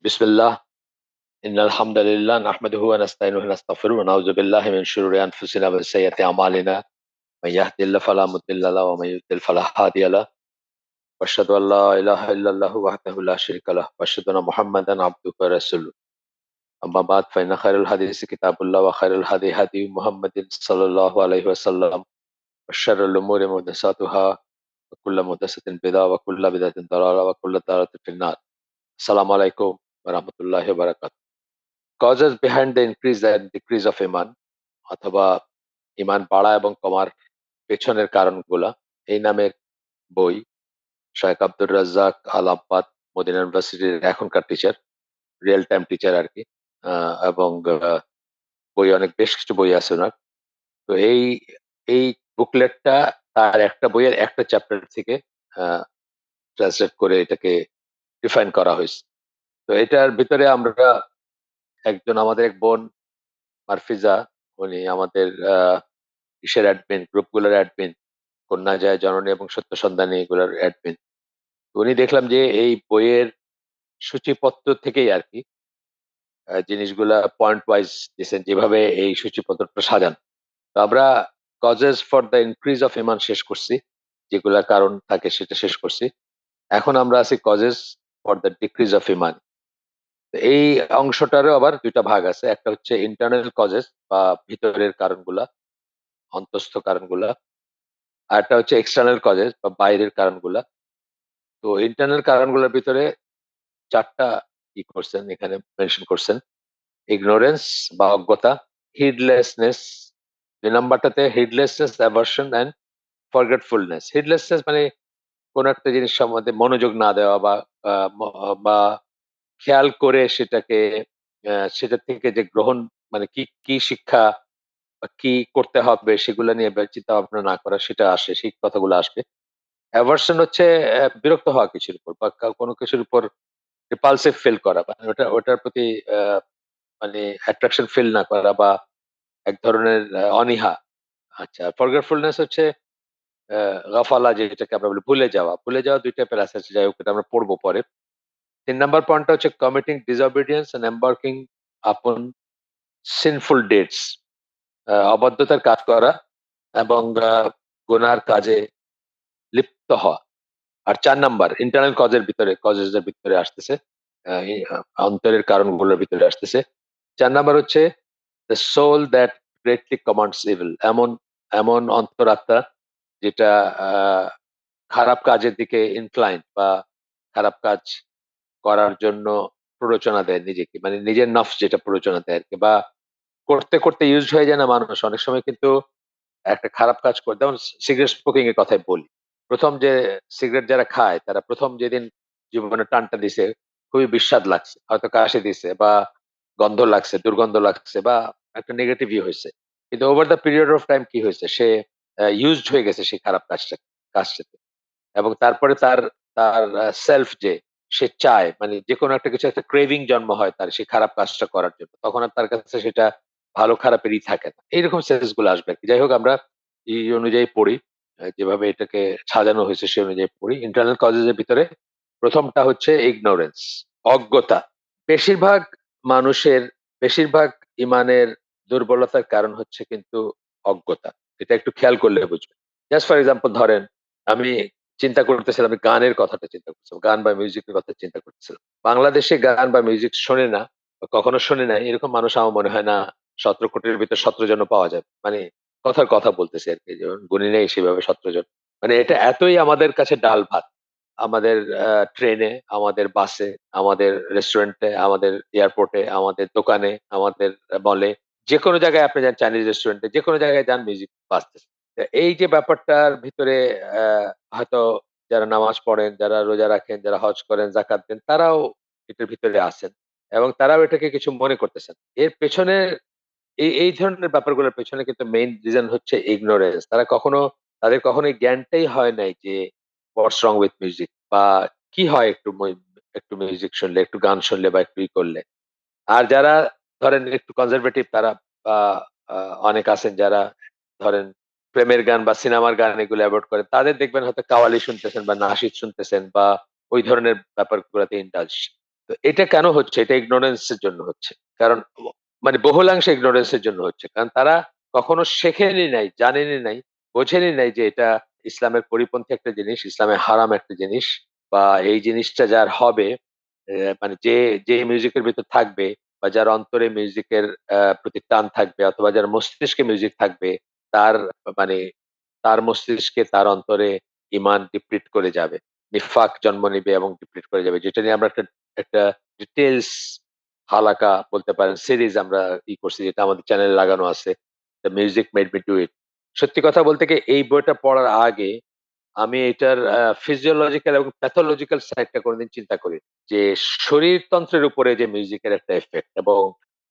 বিসমিল্লাহ ইন্নাল হামদালিল্লাহ নাহমাদুহু ওয়া নাস্তাইনুহু ওয়া নাস্তাগফিরুহু ওয়া নাউযু বিল্লাহি মিন শুরুরি আনফুসিনা ওয়া সাইয়্যাতি আমালিনা মান ইয়াহদিল্লাহু ফালা মুদিল্লা লাহু ওয়া মান ইউদ্লিল ফালা হাদিয়া লাহু ওয়া আশহাদু আল লা ইলাহা ইল্লাল্লাহু ওয়াহদাহু লা শারীকা লাহু ওয়া আশহাদু আন্না মুহাম্মাদান আবদুহু ওয়া রাসূলুহু আম্মা বা'দ ফা ইন্না খায়রাল হাদিসি কিতাবুল্লাহ ওয়া খায়রুল হাদী মুহাম্মাদিন সাল্লাল্লাহু আলাইহি ওয়াসাল্লাম ওয়া শাররুল উমুরি মুহদাসাতুহা ওয়া কুল্লু মুহদাসাতিন বিদআহ ওয়া কুল্লু বিদআতিন দালালাহ ওয়া কুল্লু দালালাতিন ফিন-নার। আসসালামু আলাইকুম ওয়া রাহমাতুল্লাহি ওয়া বারাকাতুহু। Causes behind the increase and decrease of ইমান অথবা ইমান বাড়া এবং কমার পেছনের কারণগুলা, এই নামের বই শায়খ আব্দুর রাজ্জাক আল আব্বাদ মদিনা ইউনিভার্সিটির এখনকার টিচার, রিয়েল টাইম টিচার আর কি। এবং বই অনেক বেশ কিছু বই আছে ওনার। তো এই বুকলেটটা তার একটা বইয়ের একটা চ্যাপ্টার থেকে ট্রান্সলেট করে এটাকে ডিফাইন করা হয়েছে। তো এটার ভিতরে আমরা আমাদের এক বোন মারফিজা, উনি আমাদের ইসের অ্যাডমিন, গ্রুপগুলোর অ্যাডমিন, কন্যা যায় জননী এবং সত্য সন্ধানী এগুলোর অ্যাডমিন। উনি দেখলাম যে এই বইয়ের সূচিপত্র থেকেই আরকি জিনিসগুলা পয়েন্ট ওয়াইজ দিছেন, যেভাবে এই সূচিপত্রটা সাজান। তো আমরা causes for the increase of iman শেষ করছি, যেগুলা কারণ থাকে সেটা শেষ করছি। এখন আমরা আছি causes for the decrease of iman. তো এই অংশটারও আবার ২ টা ভাগ আছে। একটা হচ্ছে ইন্টারনাল কজেস বা ভিতরের কারণগুলা, অন্তঃস্থ কারণগুলা। আরেকটা হচ্ছে এক্সটার্নাল কজেস বা বাইরের কারণগুলা। তো ইন্টারনাল কারণগুলোর ভিতরে ৪ টা করছেন, এখানে মেনশন করছেন। ইগনোরেন্স বা অজ্ঞতা, হিডলেসনেস, ২ নাম্বারটাতে হিডলেসনেস, অ্যাভার্শন অ্যান্ড ফরগেটফুলনেস। হিডলেসনেস মানে কোন একটা জিনিস সম্বন্ধে মনোযোগ না দেওয়া বা আ ম বা খেয়াল করে সেটাকে সেটা থেকে যে গ্রহণ, মানে কি শিক্ষা বা কি করতে হবে সেগুলা নিয়ে চিন্তা ভাবনা না করা, সেটা আসে, সেই কথাগুলো আসবে। অ্যাভার্শন হচ্ছে বিরক্ত হওয়া কিছুর উপর বা কোনো কিছুর উপর রিপালসিভ ফিল করা, মানে ওটার প্রতি আ মানে অ্যাট্রাকশন ফিল না করা বা এক ধরনের অনীহা। আচ্ছা, ফরগেটফুলনেস হচ্ছে আ গাফালা, যেটাকে আমরা বলি ভুলে যাওয়া। ভুলে যাওয়া ২ টাইপের আছে, যাই হোক এটা আমরা পড়বো পরে। ৩ নাম্বার পয়েন্টটা হচ্ছে committing disobedience and embarking upon sinful deeds, অবাধ্যতার কাজ করা এবং গুনার কাজে লিপ্ত হওয়া। আর ৪ নাম্বার ইন্টারনাল কজেস এর ভিতরে আসতেছে। অন্তরের কারণগুলোর ভিতরে আসতেছে। ৪ নাম্বার হচ্ছে the soul that greatly commands evil, এমন এমন অন্তরাত্মা যেটা আ খারাপ কাজের দিকে ইনক্লাইন্ড বা খারাপ কাজ করার জন্য প্ররোচনা দেয় নিজেকে। মানে নিজের নফস যেটা প্ররোচনা দেয় আরকি, বা করতে, করতে ইউজড হয়ে যায় না মানুষ? অনেক সময় কিন্তু একটা খারাপ কাজ করে, যেমন সিগারেট স্মোকিং এর কথাই বলি। ১ম যে সিগারেট যারা খায় তারা ১ম যেদিন জীবনে টানটা দিছে খুবই বিস্বাদ লাগছে। হয়তো কাশি দিছে বা গন্ধ লাগছে, দুর্গন্ধ লাগছে বা একটা নেগেটিভ হইছে। কিন্তু over the period of time কি হইছে? সে ইউজড হয়ে গেছে সেই খারাপ কাজটাতে। এবং তারপরে তার তার সেলফ যে সে চায়, মানে যেকোনো একটা কিছু, একটা ক্রেভিং জন্ম হয় তার সেই খারাপ কাজটা করার জন্য। তখন আর তার কাছে সেটা ভালো খারাপেরই থাকে না। এইরকম সেন্স গুলো আসবে আরকি। যাই হোক, আমরা এই অনুযায়ী পড়ি। যেভাবে এটাকে সাজানো হয়েছে সে অনুযায়ী পড়ি। ইন্টারনাল কজেস এর ভিতরে ১ম টা হচ্ছে ইগনোরেন্স, অজ্ঞতা। বেশিরভাগ মানুষের, বেশিরভাগ ইমানের দুর্বলতার কারণ হচ্ছে কিন্তু অজ্ঞতা। এটা একটু খেয়াল করলে বুঝবেন। জাস্ট ফর এক্সাম্পল ধরেন, আমি চিন্তা করতেছিলাম, আমি গানের কথাটা চিন্তা করছিলাম। গান বা মিউজিকের কথা চিন্তা করতেছিলাম। বাংলাদেশে গান বা মিউজিক শোনে না বা কখনো শোনে নাই এরকম মানুষ আমার মনে হয় না ১৭ কোটির ভিতর ১৭ জনও পাওয়া যাবে। মানে কথার কথা বলতেছি আরকি। যেমন গুনি নেই সেভাবে ১৭ জন। মানে এটা এতই আমাদের কাছে ডাল ভাত। আমাদের ট্রেনে, আমাদের বাসে, আমাদের রেস্টুরেন্টে, আমাদের এয়ারপোর্টে, আমাদের দোকানে, আমাদের মলে, যেকোনো জায়গায় আপনি যান, চাইনিজ রেস্টুরেন্টে, যেকোনো জায়গায় যান মিউজিক বাজতেছে। এই যে ব্যাপারটার ভিতরে হয়তো যারা নামাজ পড়েন, যারা রোজা রাখেন, যারা হজ করেন, যাকাত দেন, তারাও এটার ভিতরে আছেন এবং তারাও এটাকে কিছু মনে করতেছেন। এর পেছনে এই ধরনের ব্যাপারগুলোর পেছনে কিন্তু মেইন রিজন হচ্ছে ইগনোরেন্স। তাদের কখনো এই জ্ঞানটাই হয় নাই যে হোয়াটস রং উইথ মিউজিক বা কি হয় একটু মিউজিক শুনলে, একটু গান শুনলে বা একটু করলে। আর যারা ধরেন একটু কনজারভেটিভ, তারা বা অনেক আছেন যারা ধরেন প্রেমের গান বা সিনেমার গান এগুলো এভয়েড করেন। তাদের দেখবেন হয়তো কাওয়ালি শুনতেছেন বা নাশিদ শুনতেছেন বা ওই ধরনের ব্যাপারগুলোতে ইন্ডালজ। তো এটা কেন হচ্ছে? এটা ইগনোরেন্স এর জন্য হচ্ছে। কারণ মানে বহুলাংশে ইগনোরেন্স এর জন্য হচ্ছে। কারণ তারা কখনো শেখেনি নাই, জানেনি নাই, বোঝেনি নাই যে এটা ইসলামের পরিপন্থী একটা জিনিস, ইসলামে হারাম একটা জিনিস বা এই জিনিসটা যার হবে মানে যে মিউজিকের ভেতর থাকবে বা যার অন্তরে মিউজিকের প্রতি টান থাকবে অথবা যার মস্তিষ্কে মিউজিক থাকবে তার মানে তার মস্তিষ্কে তার অন্তরে ঈমান ডিপ্লিট করে যাবে। নিফাক জন্ম নিবে এবং ডিপ্লিট করে যাবে। যেটা নিয়ে আমরা একটা একটা ডিটেইলস হালাকা বলতে পারেন সিরিজ আমরা করছি যেটা আমাদের চ্যানেলে লাগানো আছে। The music made me do it. সত্যি কথা বলতে কি এই বইটা পড়ার আগে আমি এটার ফিজিওলজিক্যাল এবং প্যাথোলজিক্যাল সাইডটা কোনদিন চিন্তা করি। যে শরীরতন্ত্রের উপরে যে মিউজিকের একটা এফেক্ট এবং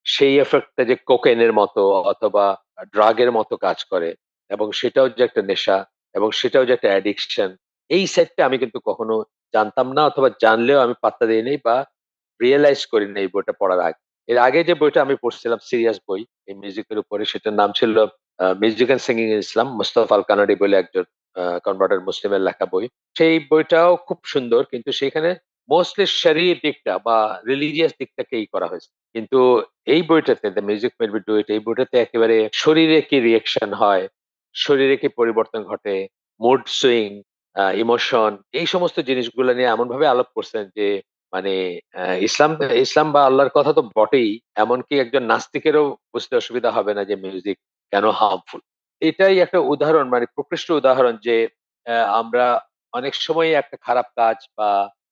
সেই এফেক্টটা যে কোকেনের মতো অথবা ড্রাগের মতো কাজ করে এবং সেটাও যে একটা নেশা এবং সেটাও যে একটা অ্যাডিকশন এই সাইডটা আমি কিন্তু কখনো জানতাম না অথবা জানলেও আমি পাত্তা দেই নাই বা রিয়ালাইজ করি নাই এই বইটা পড়ার আগে। এর আগে যে বইটা আমি পড়ছিলাম সিরিয়াস বই এই মিউজিকের উপরে সেটার নাম ছিল মিউজিক অ্যান্ড সিঙ্গিং ইন ইসলাম মোস্তফা আল কানাডি বলে একজন কনভার্টেড মুসলিমের লেখা বই। সেই বইটাও খুব সুন্দর কিন্তু সেখানে মোস্টলি শরীর দিকটা বা রিলিজিয়াস দিকটাকেই করা হয়েছে। কিন্তু এই বইটাতে the music made me do it এই বইটাতে একেবারে শরীরে কি রিঅ্যাকশন হয়, শরীরে কি পরিবর্তন ঘটে, মুড সুইং, ইমোশন এই সমস্ত জিনিসগুলো নিয়ে এমনভাবে আলাপ করছেন যে মানে ইসলাম ইসলাম বা আল্লাহর কথা তো বটেই। এমনকি একজন নাস্তিকেরও বুঝতে অসুবিধা হবে না যে মিউজিক কেন হার্মফুল। এটাই একটা উদাহরণ মানে প্রকৃষ্ট উদাহরণ যে আমরা অনেক সময় একটা খারাপ কাজ বা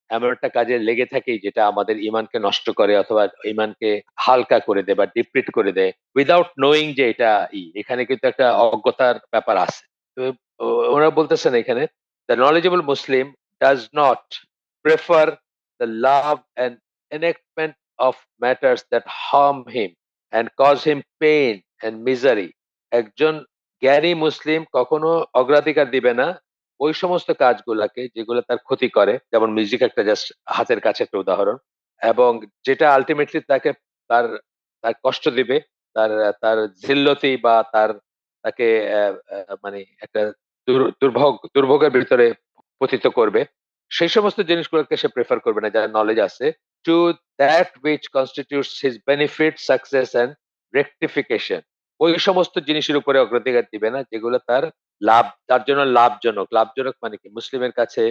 এমন একটা কাজে লেগে থাকি যেটা আমাদের ঈমানকে নষ্ট করে অথবা ঈমানকে হালকা করে দেয় বা ডিপ্লিট করে দেয় উইথআউট নোইং যে এটা এখানে কিন্তু একটা অজ্ঞতার ব্যাপার আছে। তো ওরা বলতেছেন এখানে the knowledgeable Muslim does not prefer the love and enactment of matters that harm him and cause him pain and misery। একজন জ্ঞানী মুসলিম কখনো অগ্রাধিকার দিবে না ওই সমস্ত কাজগুলাকে যেগুলো তার ক্ষতি করে যেমন মিউজিক একটা জাস্ট হাতের কাছে একটা উদাহরণ এবং যেটা আলটিমেটলি তাকে তার তার কষ্ট দিবে তার তার জিল্লতি বা তাকে মানে একটা দুর্ভোগের ভিতরে পতিত করবে সেই সমস্ত জিনিসগুলোকে সে প্রেফার করবে না যার নলেজ আছে to that which constitutes his benefit success and rectification। ওই সমস্ত জিনিসের উপরে অগ্রাধিকার দিবে না যেগুলো তার জন্য লাভজনক। লাভজনক মানে কি? মুসলিমের কাছে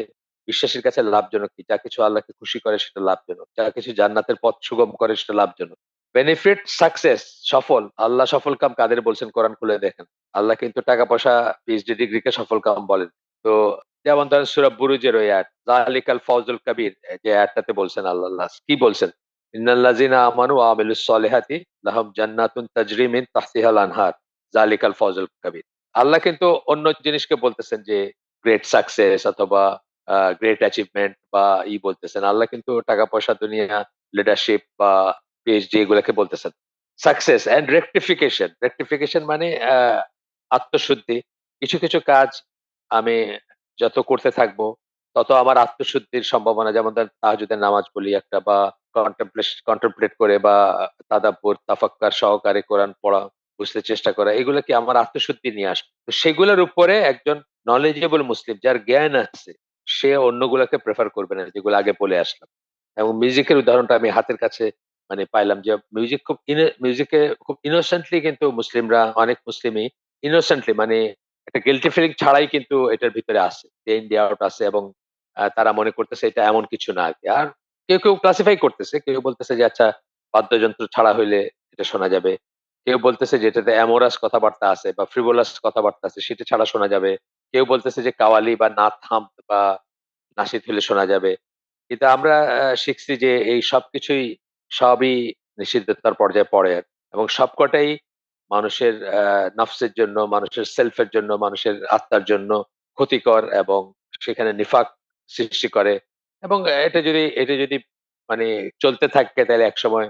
বিশ্বাসীর কাছে লাভজনক কি? যা কিছু আল্লাহকে খুশি করে সেটা লাভজনক। যা কিছু জান্নাতের পথ সুগম করে সেটা লাভজনক। বেনিফিট সাকসেস সফল। আল্লাহ সফল কাম কাদের বলছেন কোরআন খুলে দেখেন। আল্লাহ কিন্তু টাকা পয়সা পিএইচডি ডিগ্রিকে সফল কাম বলেন। তো যেমন ধরেন সূরা বুরুজের ওই আয়াত যালিকাল ফাওজুল কাবীর যে আয়াতটাতে বলছেন আল্লাহ কি বলছেন? ইন্নাল্লাযিনা আমানু ওয়া আমিলুস সলিহাতি লাহুম জান্নাতুন তাজরি মিন তাহতিহাল আনহার যালিকাল ফাওজুল কাবীর। আল্লাহ কিন্তু অন্য জিনিসকে বলতেছেন যে গ্রেট সাকসেস অথবা গ্রেট অ্যাচিভমেন্ট বা বলতেছেন। আল্লাহ কিন্তু টাকা পয়সা, দুনিয়া, লিডারশিপ বা পিএইচডি এগুলাকে বলতেছেন। Success and rectification. রেকটিফিকেশন মানে আত্মশুদ্ধি। কিছু কাজ আমি যত করতে থাকবো তত আমার আত্মশুদ্ধির সম্ভাবনা যেমন ধরেন তাহাজ্জুদের নামাজ পড়ি একটা বা কন্টেমপ্লেট করে বা তাদাব্বুর তাফাক্কার সহকারে কোরআন পড়া, বুঝতে চেষ্টা করা এগুলো কি আমার আত্মশুদ্ধি নিয়ে আসবে। তো সেগুলোর উপরে একজন knowledgeable মুসলিম যার জ্ঞান আছে সে অন্যগুলাকে প্রেফার করবে না যেগুলো আগে বলে আসলাম। এবং মিউজিকের উদাহরণটা আমি হাতের কাছে মানে পাইলাম যে মিউজিকে খুব ইনোসেন্টলি কিন্তু মুসলিমরা অনেক মুসলিমই ইনোসেন্টলি মানে একটা গিল্টি ফিলিং ছাড়াই কিন্তু এটার ভিতরে আছে। ডে ইন ডে আউট আছে এবং তারা মনে করতেছে এটা এমন কিছু না আরকি। আর কেউ ক্লাসিফাই করতেছে। কেউ বলতেছে যে আচ্ছা বাদ্যযন্ত্র ছাড়া হইলে এটা শোনা যাবে। কেউ বলতেছে যে এটাতে অ্যামোরাস কথাবার্তা আছে বা ফ্রিভোলাস কথাবার্তা আছে সেটা ছাড়া শোনা যাবে। কেউ বলতেছে যে কাওয়ালি বা নাত হাম বা নাশিদ হইলে শোনা যাবে। কিন্তু আমরা শিখছি যে এই সবকিছুই সবই নিষিদ্ধতার পর্যায়ে পড়ে এবং সবকটাই মানুষের নফসের জন্য, মানুষের সেলফ এর জন্য, মানুষের আত্মার জন্য ক্ষতিকর এবং সেখানে নিফাক সৃষ্টি করে এবং এটা যদি মানে চলতে থাকে তাহলে একসময়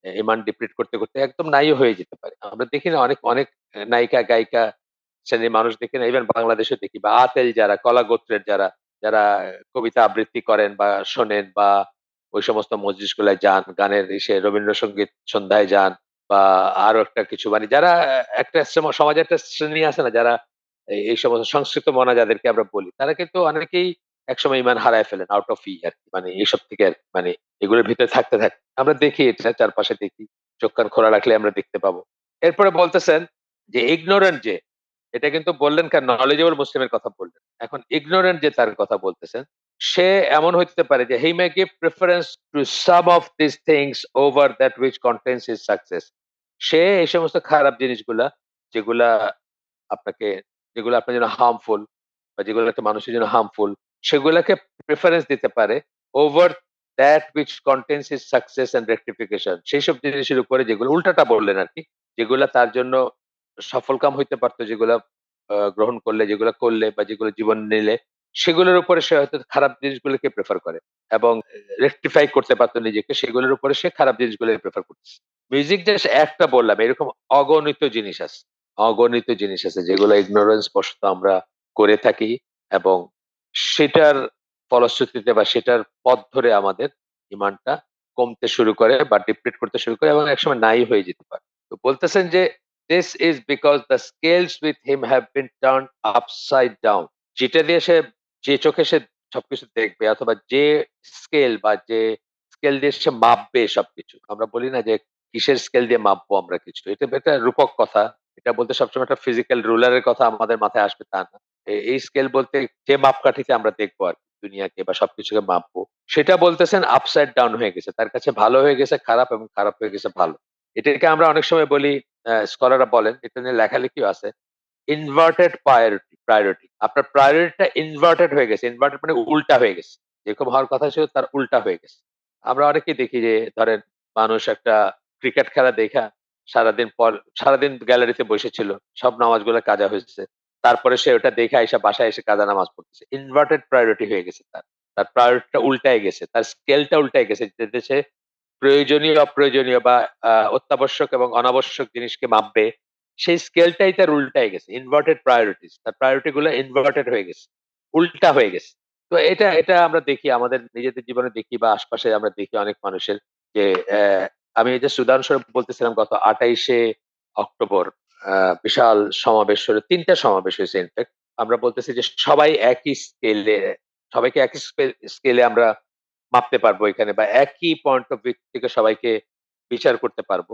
ইমান ডিপ্লিট করতে একদম নাই হয়ে যেতে পারে। আমরা দেখি না অনেক নায়িকা, গায়িকা শ্রেণীর মানুষ দেখি না? ইভেন বাংলাদেশেও দেখি বা আতেল যারা, কলা গোত্রের যারা কবিতা আবৃত্তি করেন বা শোনেন বা ওই সমস্ত মজলিসগুলায় যান, গানের রবীন্দ্রসঙ্গীত সন্ধ্যায় যান বা আরো একটা কিছু মানে যারা একটা সমাজে একটা শ্রেণী আছে না যারা এই সমস্ত সংস্কৃত মনা যাদেরকে আমরা বলি, তারা কিন্তু অনেকেই একসময় ইমান হারায় ফেলেন আউট অফ আর কি, মানে এইসব থেকে আর কি, মানে এগুলোর ভিতরে থাকতে থাকতে আমরা দেখি, এটা চারপাশে দেখি, চোখ কান খোলা রাখলে আমরা দেখতে পাবো। এরপরে বলতেছেন যে ইগনোরেন্ট যে, এটা কিন্তু বললেন কার নলেজেবল মুসলিমের কথা বললেন, এখন ইগনোরেন্ট যে তার কথা বলতেছেন, সে এমন হইতে পারে যে he may give preference to some of this things over that which contains his success. সে এই সমস্ত খারাপ জিনিসগুলা, যেগুলা আপনাকে, যেগুলো আপনার জন্য হার্মফুল বা যেগুলো একটা মানুষের জন্য হার্মফুল, সেগুলাকে প্রেফারেন্স দিতে পারে over that which contains is success and rectification. সেই সব জিনিসের উপরে যেগুলো উল্টাটা বললেন আর কি, যেগুলা তার জন্য সফল কাম হইতে পারতো, যেগুলা গ্রহণ করলে, যেগুলা করলে বা যেগুলো জীবন নিলে, সেগুলোর উপরে সে হয়তো খারাপ জিনিসগুলোকে প্রেফার করে এবং রেকটিফাই করতে পারতো নিজেকে, সেগুলোর উপরে সে খারাপ জিনিসগুলো প্রেফার করতেছে। মিউজিক যে একটা বললাম, এরকম অগণিত জিনিস আছে, অগণিত জিনিস আছে যেগুলো ইগনোরেন্স বশত আমরা করে থাকি, এবং সেটার ফলশ্রুতিতে বা সেটার পথ ধরে আমাদের ইমানটা কমতে শুরু করে বা ডিপ্লিট করতে শুরু করে এবং একসময় নাই হয়ে যেতে পারে। তো বলতেছেন যে this is because the scales with him have been turn upside down. যেটা দিয়ে সে, যে চোখে সে সবকিছু দেখবে, অথবা যে স্কেল বা যে স্কেল দিয়ে সে মাপবে সবকিছু, আমরা বলি না যে কিসের স্কেল দিয়ে মাপবো আমরা কিছু, এটা একটা রূপক কথা। এটা বলতে সবসময় একটা ফিজিক্যাল রুলারের কথা আমাদের মাথায় আসবে তা না। এই স্কেল বলতে যে মাপকাঠিতে আমরা দেখবো আর কি দুনিয়াকে বা সবকিছুকে মাপবো, সেটা বলতেছেন আপসাইড ডাউন হয়ে গেছে, তার কাছে ভালো হয়ে গেছে খারাপ, এবং খারাপ হয়ে গেছে ভালো। এটাকে আমরা অনেক সময় বলি, স্কলাররা বলেন, এটা নিয়ে লেখালেখিও আছে, ইনভার্টেড প্রায়োরিটি। আপনার প্রায়োরিটিটা ইনভার্টেড হয়ে গেছে, ইনভার্টেড মানে উল্টা হয়ে গেছে, যেরকম হওয়ার কথা ছিল তার উল্টা হয়ে গেছে। আমরা অনেকেই দেখি যে ধরেন মানুষ একটা ক্রিকেট খেলা দেখা সারাদিন পর, সারাদিন গ্যালারিতে বসেছিল, সব নামাজগুলো কাজা হয়েছে, তারপরে সে ওটা দেখে এসে বাসায় এসে কাজা নামাজ পড়তেছে। ইনভার্টেড প্রায়োরিটি হয়ে গেছে তার, তার প্রায়োরিটিটা উল্টায় গেছে, তার স্কেলটা উল্টায় গেছে, যেটাতে সে প্রয়োজনীয় অপ্রয়োজনীয় বা অত্যাবশ্যক এবং অনাবশ্যক জিনিসকে মাপবে, সেই স্কেলটাই তার উল্টায় গেছে। ইনভার্টেড প্রায়োরিটিস, তার প্রায়োরিটি গুলো ইনভার্টেড হয়ে গেছে, উল্টা হয়ে গেছে। তো এটা এটা আমরা দেখি আমাদের নিজেদের জীবনে দেখি, বা আশপাশে আমরা দেখি অনেক মানুষের যে আমি এই যে উদাহরণস্বরূপ বলতেছিলাম, গত ২৮শে অক্টোবর বিশাল সমাবেশ হলো, ৩ টা সমাবেশ হয়েছে ইনফেক্ট। আমরা বলতেছি যে সবাই একই স্কেলে, সবাইকে একই স্কেলে আমরা মাপতে পারবো এখানে, বা একই পয়েন্ট অফ ভিউ থেকে সবাইকে বিচার করতে পারবো।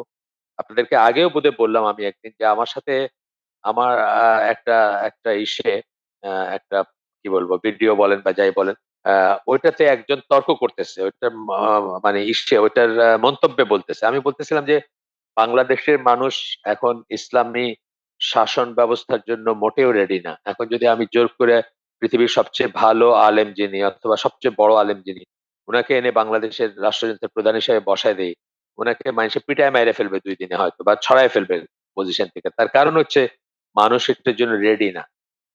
আপনাদেরকে আগেও বোধহয় বললাম আমি একদিন যে আমার সাথে আমার একটা একটা ইসে একটা কি বলবো ভিডিও বলেন বা যাই বলেন, আ ওইটাতে একজন তর্ক করতেছে। ওইটার মানে ওইটার মন্তব্যে বলতেছে। আমি বলতেছিলাম যে বাংলাদেশের মানুষ এখন ইসলামী শাসন ব্যবস্থার জন্য মোটেও রেডি না। এখন যদি আমি জোর করে পৃথিবীর সবচেয়ে ভালো আলেম যিনি, অথবা সবচেয়ে বড় আলেম যিনি, উনাকে এনে বাংলাদেশের রাষ্ট্রযন্ত্রের প্রধান হিসেবে বসায় দেই, উনাকে মানুষে পিটায় মেরে ফেলবে ২ দিনে হয়তো, বা ছড়ায় ফেলবে পজিশন থেকে। তার কারণ হচ্ছে মানুষ এটার জন্য রেডি না।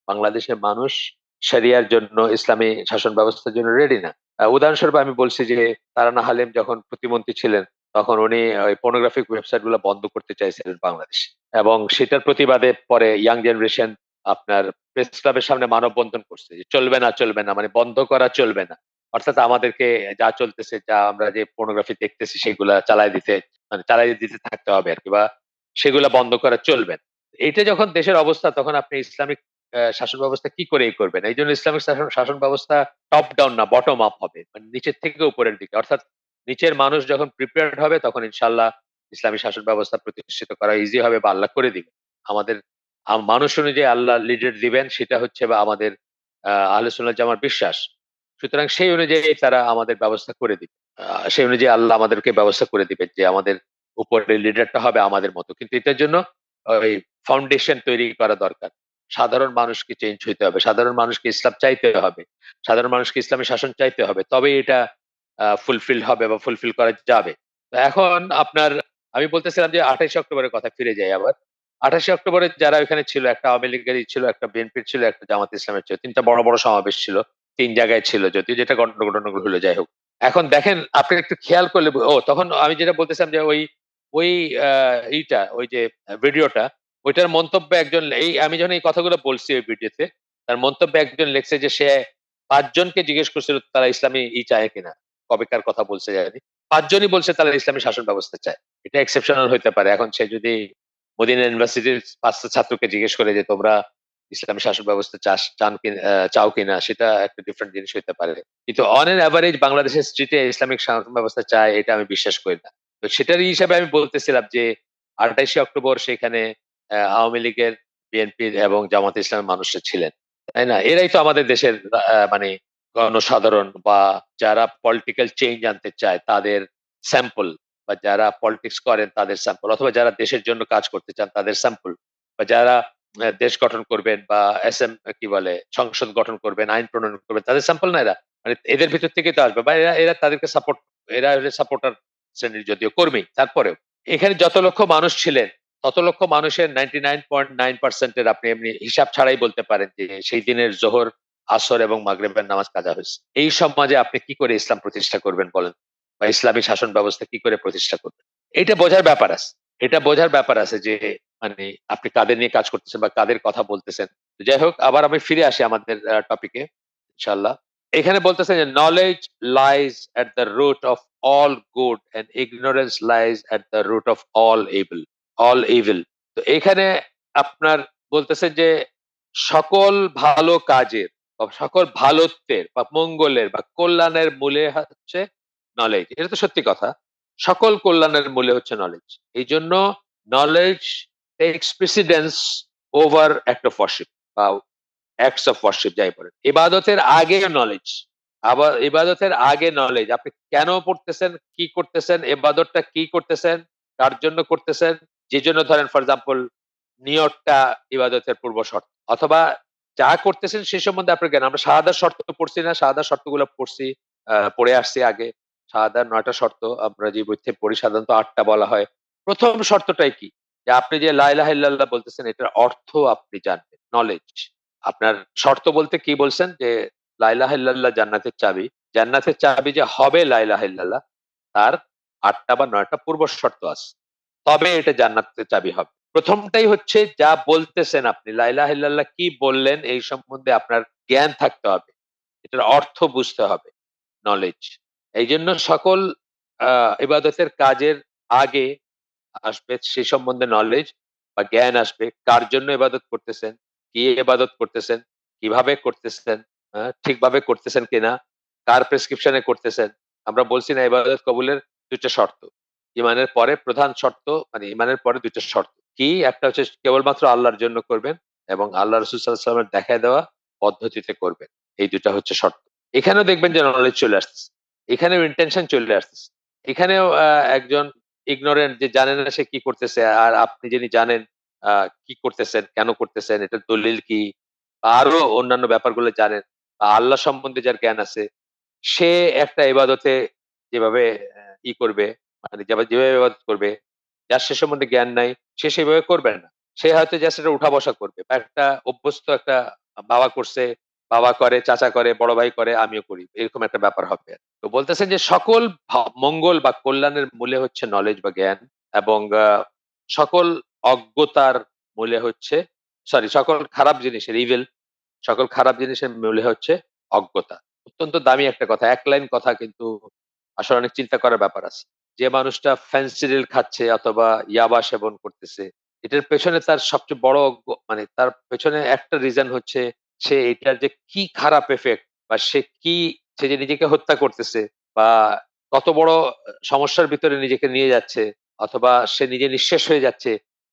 বাংলাদেশের মানুষ শরিয়ার জন্য, ইসলামী শাসন ব্যবস্থার জন্য রেডি না। উদাহরণস্বরূপ আমি বলছি যে তারানা হালিম যখন প্রতিমন্ত্রী ছিলেন, তখন উনি ওই পর্নোগ্রাফিক ওয়েবসাইট গুলো বন্ধ করতে চাইছিলেন বাংলাদেশে। এবং সেটার প্রতিবাদে পরে ইয়াং জেনারেশন আপনার প্রেস ক্লাবের সামনে মানববন্ধন করছে যে চলবে না, চলবে না, মানে বন্ধ করা চলবে না। অর্থাৎ আমাদেরকে যা চলতেছে, যা আমরা যে পর্নোগ্রাফি দেখতেছি সেগুলা চালায় দিতে, মানে চালায় দিতে থাকতে হবে আরকি, বা সেগুলা বন্ধ করা চলবে না। এইটা যখন দেশের অবস্থা, তখন আপনি ইসলামিক শাসন ব্যবস্থা কি করে করবেন? এইজন্য ইসলামিক শাসন শাসন ব্যবস্থা টপ ডাউন না, বটম আপ হবে। মানে নিচের থেকে উপরের দিকে। অর্থাৎ নিচের মানুষ যখন প্রিপেয়ার্ড হবে, তখন ইনশাআল্লাহ ইসলামী শাসন ব্যবস্থা প্রতিষ্ঠিত করা ইজি হবে বা আল্লাহ করে দিবেন। আমাদের মানুষ অনুযায়ী আল্লাহ লিডার দিবেন, সেটা হচ্ছে বা আমাদের আহলে সুন্নাত জামার বিশ্বাস। সুতরাং সেই অনুযায়ী তারা আমাদের ব্যবস্থা করে দিবে। সেই অনুযায়ী আল্লাহ আমাদেরকে ব্যবস্থা করে দিবেন যে আমাদের উপরের লিডারটা হবে আমাদের মতো। কিন্তু এটার জন্য ওই ফাউন্ডেশন তৈরি করা দরকার। সাধারণ মানুষকে চেঞ্জ হইতে হবে। সাধারণ মানুষকে ইসলাম চাইতে হবে। সাধারণ মানুষকে ইসলামী শাসন চাইতে হবে। তবেই এটা ফুলফিল হবে বা ফুলফিল করা যাবে। তো এখন আপনার, আমি বলতেছিলাম যে ২৮ অক্টোবরের কথা ফিরে যাই আবার। ২৮ অক্টোবরে যারা ওখানে ছিল, একটা আওয়ামী লীগেরই ছিল, একটা বিএনপির ছিল, একটা জামাত ইসলামের ছিল। ৩ টা বড়, বড় সমাবেশ ছিল। ৩ জায়গায় ছিল যদিও, যেটা গন্ডগোল হলো যাই হোক। এখন দেখেন আপনি একটু খেয়াল করলে তখন আমি যেটা বলতেছিলাম যে ওই আ ওই যে ভিডিওটা, ওইটার মন্তব্যে একজন, আমি যখন এই কথাগুলো বলছি ওই ভিডিওতে, তার মন্তব্যে একজন লিখছে যে সে ৫ জনকে জিজ্ঞেস করছিল তারা ইসলামী চায় কিনা। কবেকার কথা বলছে জানি। ৫ জনই বলছে তারা ইসলামী শাসন ব্যবস্থা চায়। এটা এক্সেপশনাল হইতে পারে। এখন সে যদি মদিনা ইউনিভার্সিটির ৫ টা ছাত্রকে জিজ্ঞেস করে যে তোমরা ইসলামী শাসন ব্যবস্থা চাও কিনা সেটা একটা ডিফারেন্ট জিনিস হইতে পারে। কিন্তু অন এন এভারেজ বাংলাদেশের স্ট্রিটে ইসলামিক শাসন ব্যবস্থা চায় এটা আমি বিশ্বাস করি না। তো সেটারই হিসাবে আমি বলতেছিলাম যে ২৮শে অক্টোবর সেখানে আওয়ামী লীগের, বিএনপির এবং জামায়াতে ইসলামের মানুষরা ছিলেন। তাই না? এরাই তো আমাদের দেশের মানে জনসাধারণ বা যারা পলিটিক্যাল চেঞ্জ আনতে চায় তাদের স্যাম্পল, বা যারা পলিটিক্স করেন তাদের স্যাম্পল, অথবা যারা দেশের জন্য কাজ করতে চান তাদের স্যাম্পল, বা যারা দেশ গঠন করবেন বা কি বলে সংসদ গঠন করবেন, আইন প্রণয়ন করবেন, তাদের স্যাম্পল না এরা? মানে এদের ভিতর থেকেই তো আসবে, বা এরা এরা তাদেরকে সাপোর্ট, এরা সাপোর্টার শ্রেণীর যদিও কর্মী, তারপরেও এখানে যত লক্ষ মানুষ ছিলেন তত লক্ষ মানুষের 99.9% এর আপনি এমনি হিসাব ছাড়াই বলতে পারেন যে সেই দিনের জোহর, আসর এবং মাগরিবের নামাজ কাজা হয়েছে। এই সমাজে আপনি কি করে ইসলাম প্রতিষ্ঠা করবেন বলেন? বা ইসলামী শাসন ব্যবস্থা কি করে প্রতিষ্ঠা করবেন? এটা বোঝার ব্যাপার আছে। এটা বোঝার ব্যাপার আছে যে মানে আপনি কাদের নিয়ে কাজ করতেছেন বা কাদের কথা বলতেছেন। যাই হোক, আবার আমি ফিরে আসি আমাদের টপিকে ইনশাআল্লাহ। এখানে বলতেছে যে knowledge lies at the root of all good and ignorance lies at the root of all evil. তো এখানে আপনার বলতেছে যে সকল ভালো কাজের বা সকল ভালোত্বের বা মঙ্গলের বা কল্যাণের মূলে হচ্ছে নলেজ। এটা তো সত্যি কথা। সকল কল্যাণের মূলে হচ্ছে নলেজ। এইজন্য knowledge tax precedence over act of warship বা অ্যাক্টস অফ ওয়ারশিপ যাই বলেন। ইবাদতের আগে নলেজ। আবার ইবাদতের আগে নলেজ। আপনি কেন পড়তেছেন, কি করতেছেন, ইবাদতটা কি করতেছেন, কার জন্য করতেছেন, যে জন্য ধরেন ফর এক্সাম্পল নিয়তটা ইবাদতের পূর্ব শর্ত। অথবা যা করতেছেন সে সম্বন্ধে আপনার জ্ঞান। আমরা শাহাদার শর্ত পড়ছি না? শাহাদার শর্তগুলো পড়ছি, পড়ে আসছি আগে। শাহাদার ৯ টা শর্ত আমরা যে বই থেকে পড়ি সাধারণত ৮ টা বলা হয়। ১ম শর্তটাই কি? যে আপনি যে লা ইলাহা ইল্লাল্লাহ বলতেছেন এটার অর্থ আপনি জানবেন। নলেজ। আপনার শর্ত বলতে কি বলছেন? যে লা ইলাহা ইল্লাল্লাহ জান্নাতের চাবি। জান্নাতের চাবি যে হবে লা ইলাহা ইল্লাল্লাহ তার ৮ টা বা ৯ টা পূর্ব শর্ত আছে। তবে এটা জান্নাতের চাবি হবে। ১ম টাই হচ্ছে যা বলতেছেন আপনি লা ইলাহা ইল্লাল্লাহ কি বললেন এই সম্বন্ধে আপনার জ্ঞান থাকতে হবে। এটার অর্থ বুঝতে হবে। নলেজ। এইজন্য সকল আ ইবাদতের কাজের আগে আসবে সে সম্বন্ধে নলেজ বা জ্ঞান আসবে। কার জন্য ইবাদত করতেছেন, কি ইবাদত করতেছেন, কিভাবে করতেছেন, ঠিকভাবে করতেছেন কিনা, কার প্রেসক্রিপশন এ করতেছেন। আমরা বলছি না ইবাদত কবুলের ২ টা শর্ত। ঈমানের পরে প্রধান শর্ত, মানে ঈমানের পরে ২ টা শর্ত। কি? একটা হচ্ছে কেবলমাত্র আল্লাহর জন্য করবেন এবং আল্লাহ রাসূল সাল্লাল্লাহু আলাইহি ওয়াসাল্লামের দেখায় দেওয়া পদ্ধতিতে করবেন। এই ২ টা হচ্ছে শর্ত। এখানেও দেখবেন যে নলেজ চলে আসতেছে। এখানেও ইনটেনশন চলে আসতেছে। এখানেও একজন ইগনোরেন্ট যে জানে না সে কি করতেছে। আর আপনি যিনি জানেন আ কি করতেছেন, কেন করতেছেন, এটার দলিল কি? বা আরো অন্যান্য ব্যাপারগুলো জানেন। বা আল্লাহ সম্বন্ধে যার জ্ঞান আছে, সে একটা ইবাদতে যেভাবে করবে, মানে যেভাবে ইবাদত করবে, যার সে সম্বন্ধে জ্ঞান নাই, সে সেভাবে করবে না। সে হয়তো জাস্ট এটা উঠা-বসা করবে। বা একটা অভ্যস্ত একটা বাবা করছে, বাবা করে, চাচা করে, বড় ভাই করে, আমিও করি। এরকম একটা ব্যাপার হবে। তো বলতেছেন যে সকল মঙ্গল বা কল্যাণের মূলে হচ্ছে নলেজ বা জ্ঞান, এবং সকল অজ্ঞতার মূলে হচ্ছে, সকল খারাপ জিনিসের সকল খারাপ জিনিসের মূলে হচ্ছে অজ্ঞতা। অত্যন্ত দামি একটা কথা। এক লাইন কথা, কিন্তু আসলে অনেক চিন্তা করার ব্যাপার আছে। যে মানুষটা ফেনসিডিল খাচ্ছে অথবা ইয়াবা সেবন করতেছে, এটার পেছনে তার সবচেয়ে বড় মানে তার পেছনে একটা রিজন হচ্ছে সে এটার যে কি খারাপ ইফেক্ট, বা সে যে নিজেকে হত্যা করতেছে, বা কত বড় সমস্যার ভিতরে নিজেকে নিয়ে যাচ্ছে, অথবা সে নিজে নিঃশেষ হয়ে যাচ্ছে,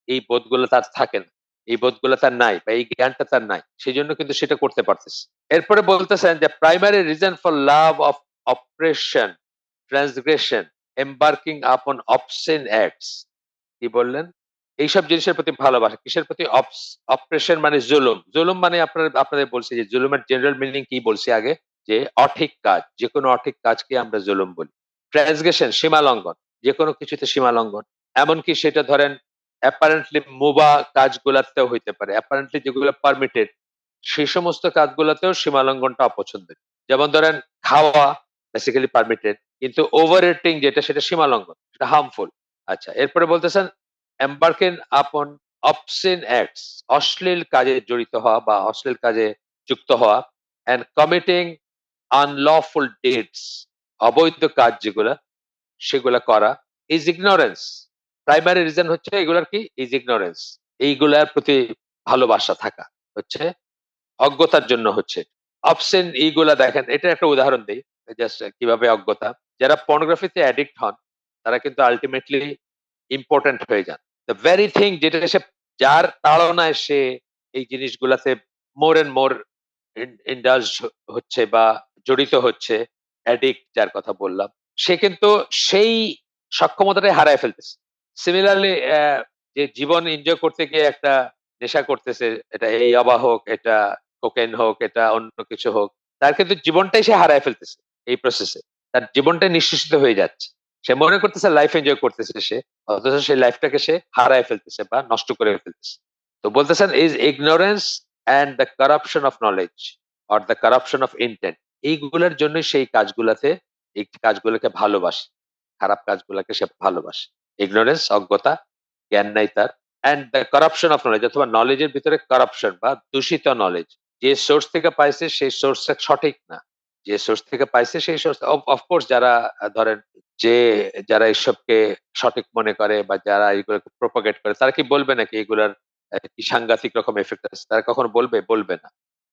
এই বোধগুলো তার থাকে না। এই বোধগুলো তার নাই, বা এই জ্ঞানটা তার নাই। সেজন্য কিন্তু সেটা করতে পারতেছে। এরপরে বলতেছেন যে primary reason for love of oppression, transgression, embarking upon obscene acts, কি বললেন? এইসব জিনিসের প্রতি ভালোবাসা। কিসের প্রতি? অপ্রেশন মানে জুলুম। জুলুম মানে আপনাদের বলছি যে জুলুমের জেনারেল মিনিং কি বলছি আগে? যে অঠিক কাজ। যেকোনো অঠিক কাজকে আমরা জুলুম বলি। ট্রান্সগ্রেশন সীমা লঙ্ঘন। যেকোনো কিছুতে সীমা লঙ্ঘন। এমনকি সেটা ধরেন অ্যাপারেন্টলি মুবাহ কাজগুলাতেও হইতে পারে। অ্যাপারেন্টলি যেগুলো পারমিটেড সেই সমস্ত কাজগুলাতেও সীমা লঙ্ঘনটা অপছন্দের। যেমন ধরেন খাওয়া বেসিক্যালি পারমিটেড, কিন্তু ওভার ইটিং যেটা সেটা সীমা লঙ্ঘন। সেটা হার্মফুল। আচ্ছা, এরপরে বলতেছেন এম্বার্কিং আপন অবসিন অ্যাক্টস, অশ্লীল কাজে জড়িত হওয়া বা অশ্লীল কাজে যুক্ত হওয়া, অ্যান্ড কমিটিং আনলফুল ডিডস, অবৈধ কাজ যেগুলা সেগুলা করা, ইজ ইগনোরেন্স। প্রাইমারি রিজন হচ্ছে এগুলার কি? Is ignorance. এইগুলার প্রতি ভালোবাসা থাকা। হচ্ছে অজ্ঞতার জন্য হচ্ছে। অবসেন এইগুলা দেখেন, এটার একটা উদাহরণ দেই। জাস্ট কিভাবে অজ্ঞতা। যারা পর্নোগ্রাফিতে অ্যাডিক্ট হন, তারা কিন্তু আল্টিমেটলি ইম্পোর্টেন্ট হয়ে যান। দ্যা ভেরি থিং যেটা সে যার তাড়নায় সে এই জিনিসগুলাতে মোর অ্যান্ড মোর ইন্ডালজ হচ্ছে বা জড়িত হচ্ছে, অ্যাডিক্ট যার কথা বললাম, সে কিন্তু সেই সক্ষমতাটাই হারায় ফেলতেছে। সিমিলারলি যে জীবন এনজয় করতে গিয়ে একটা নেশা করতেছে, এটা এই ইয়াবা হোক, এটা কোকেন হোক, এটা অন্য কিছু হোক, তার কিন্তু জীবনটাই সে হারায় ফেলতেছে এই প্রসেসে। তার জীবনটাই নিঃশেষিত হয়ে যাচ্ছে। সে মনে করতেছে লাইফ এনজয় করতেছে সে, অথচ সেই লাইফটাকে সে হারায় ফেলতেছে বা নষ্ট করে ফেলতেছে। তো বলতেছেন is ignorance and the corruption of knowledge or the corruption of intent, এইগুলোর জন্যই সেই কাজগুলাতে এই কাজগুলোকে ভালোবাসে। খারাপ কাজগুলাকে সে ভালোবাসে। ইগনোরেন্স অজ্ঞতা, জ্ঞান নাই তার। And the corruption of knowledge অথবা নলেজের ভিতরে কারাপশন বা দূষিত নলেজ। যে সোর্স থেকে পাইছে সেই সোর্সটা সঠিক না। যে সোর্স থেকে পাইছে সেই সোর্স অফকোর্স যারা ধরেন যে যারা এসবকে সঠিক মনে করে বা যারা এগুলোকে প্রোপাগেট করে তারা কি বলবে নাকি এগুলার কি সাংঘাতিক রকম ইফেক্ট আছে? তারা কখনো বলবে? বলবে না।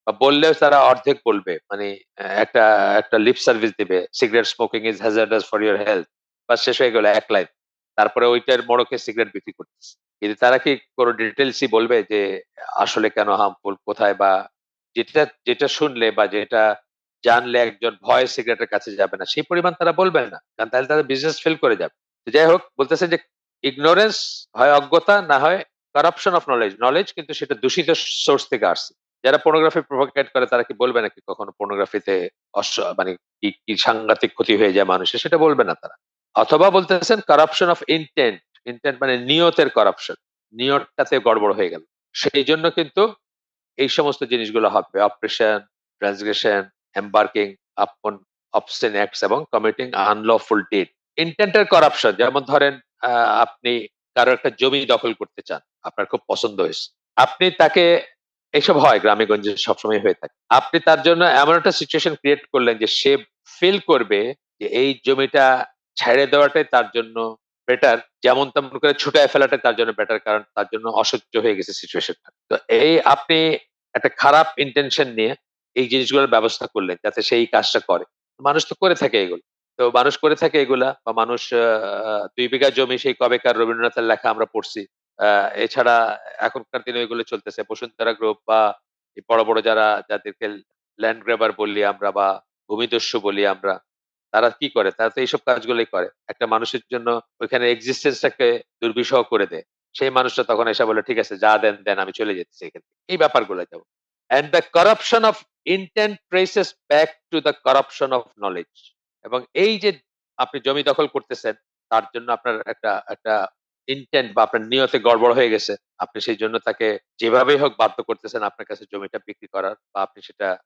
বা বললেও তারা অর্ধেক বলবে। মানে একটা একটা লিপ সার্ভিস দিবে। Cigarette smoking is hazardous for your health. বাস শেষ হয়ে গেল এক লাইন। তারপরে ঐটার মোড়কে সিগারেট বিক্রি করতেছে। কিন্তু তারা কি কোনো ডিটেইলসই বলবে যে আসলে কেন হার্মফুল, কোথায় বা যেটা যেটা শুনলে বা যেটা জানলে একজন ভয়ে সিগারেটের কাছে যাবে না, সেই পরিমাণ তারা বলবে না। কারণ তাহলে তাদের বিজনেস ফেল করে যাবে। তো যাই হোক বলতেছেন যে ইগনোরেন্স হয় অজ্ঞতা, না হয় কারাপশন অফ নলেজ। নলেজ কিন্তু সেটা দূষিত সোর্স থেকে আসছে। যারা পর্নোগ্রাফি প্রোভোকেট করে তারা কি বলবে নাকি কখনো পর্নোগ্রাফিতে মানে কি সাংঘাতিক ক্ষতি হয়ে যায় মানুষের, সেটা বলবে না তারা। অথবা বলতেছেন কারাপশন অফ ইনটেন্ট। ইনটেন্ট মানে নিয়তের কারাপশন। নিয়তটাতে গড়বড় হয়ে গেল। সেইজন্য কিন্তু এই সমস্ত জিনিসগুলো হবে। অপ্রেশন, transgression, embarking upon obscene acts এবং কমিটিং আনলফুল ডিড। ইনটেন্ট এর করাপশন যেমন ধরেন আপনি কারো একটা জমি দখল করতে চান। আপনার খুব পছন্দ হইছে। আপনি তাকে এসব হয় গ্রামে-গঞ্জে সবসময় হয়ে থাকে। আপনি তার জন্য এমন একটা সিচুয়েশন ক্রিয়েট করলেন যে সে ফিল করবে যে এই জমিটা ছেড়ে দেওয়াটাই তার জন্য বেটার। যেমন তেমন করে ছুটায় ফেলাটাই তার জন্য বেটার। কারণ তার জন্য অসহ্য হয়ে গেছে সিচুয়েশনটা। তো এই আপনি একটা খারাপ ইনটেনশন নিয়ে এই জিনিসগুলোর ব্যবস্থা করলেন যাতে সে এই কাজটা করে। মানুষ তো করে থাকে এগুলো। তো মানুষ করে থাকে এগুলা বা মানুষ ২ বিঘা জমি সেই কবেকার রবীন্দ্রনাথের লেখা আমরা পড়ছি। আ এছাড়া এখনকার দিনে এগুলো চলতেছে। বসুন্ধরা গ্রুপ বা এই বড়, বড় যাদেরকে ল্যান্ড গ্র্যাবার বলি আমরা বা ভূমিদস্যু বলি আমরা। তারা কি করে? তারা তো এইসব কাজগুলোই করে। একটা মানুষের জন্য ওইখানে এক্সিস্টেন্স টাকে দুর্বিষহ করে দেয়। সেই মানুষটা তখন এসে বলে, "ঠিক আছে, যা দেন, দেন আমি চলে যেতেছি এখান থেকে।" এই ব্যাপারগুলো যেমন। And the corruption of intent traces back to the corruption of knowledge. এবং এই যে আপনি জমি দখল করতেছেন, তার জন্য আপনার একটা একটা ইনটেন্ট বা আপনার নিয়তে গড়বড় হয়ে গেছে। আপনি সেইজন্য তাকে যেভাবেই হোক বাধ্য করতেছেন আপনার কাছে জমিটা বিক্রি করার বা আপনি সেটা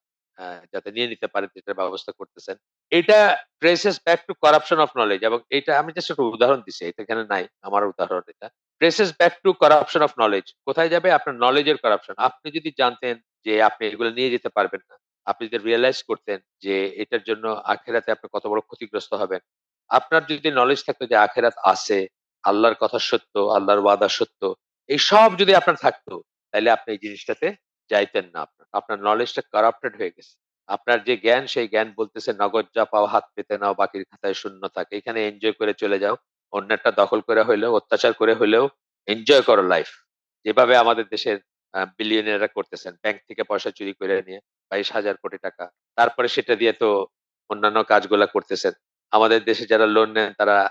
যাতে নিয়ে নিতে পারেন সেটার ব্যবস্থা করতেছেন। এটা traces back to corruption of knowledge এবং এটা আমি জাস্ট একটা উদাহরণ দিছি। এটা এখানে নাই। আমার উদাহরণ এটা। Traces back to corruption of knowledge. কোথায় যাবে? আপনার নলেজের করাপশন। আপনি যদি জানতেন যে আপনি এগুলো নিয়ে যেতে পারবেন না। আপনি যদি রিয়ালাইজ করতেন যে এটার জন্য আখিরাতে আপনি কত বড় ক্ষতিগ্রস্ত হবেন। আপনার যদি নলেজ থাকতো যে আখিরাত আছে, আল্লাহর কথা সত্য, আল্লাহর ওয়াদা সত্য। এই সব যদি আপনার থাকতো, তাইলে আপনি এই জিনিসটাতে যাইতেন না আপনার। আপনার নলেজটা কারাপ্টেড হয়ে গেছে। আপনার যে জ্ঞান, সেই জ্ঞান বলতেছে নগদ যা পাও হাত পেতে নাও, বাকির খাতায় শূন্য থাকে। এখানে এনজয় করে চলে যাও। অন্যেরটা দখল করে হইলেও, অত্যাচার করে হইলেও এনজয় করো লাইফ। যেভাবে আমাদের দেশের বিলিয়নিয়াররা করতেছেন। ব্যাংক থেকে পয়সা চুরি করে নিয়ে ২২,০০০ কোটি টাকা। তারপরে সেটা দিয়ে তো অন্যান্য কাজগুলা করতেছেন। আমাদের দেশে যারা লোন নেন তারা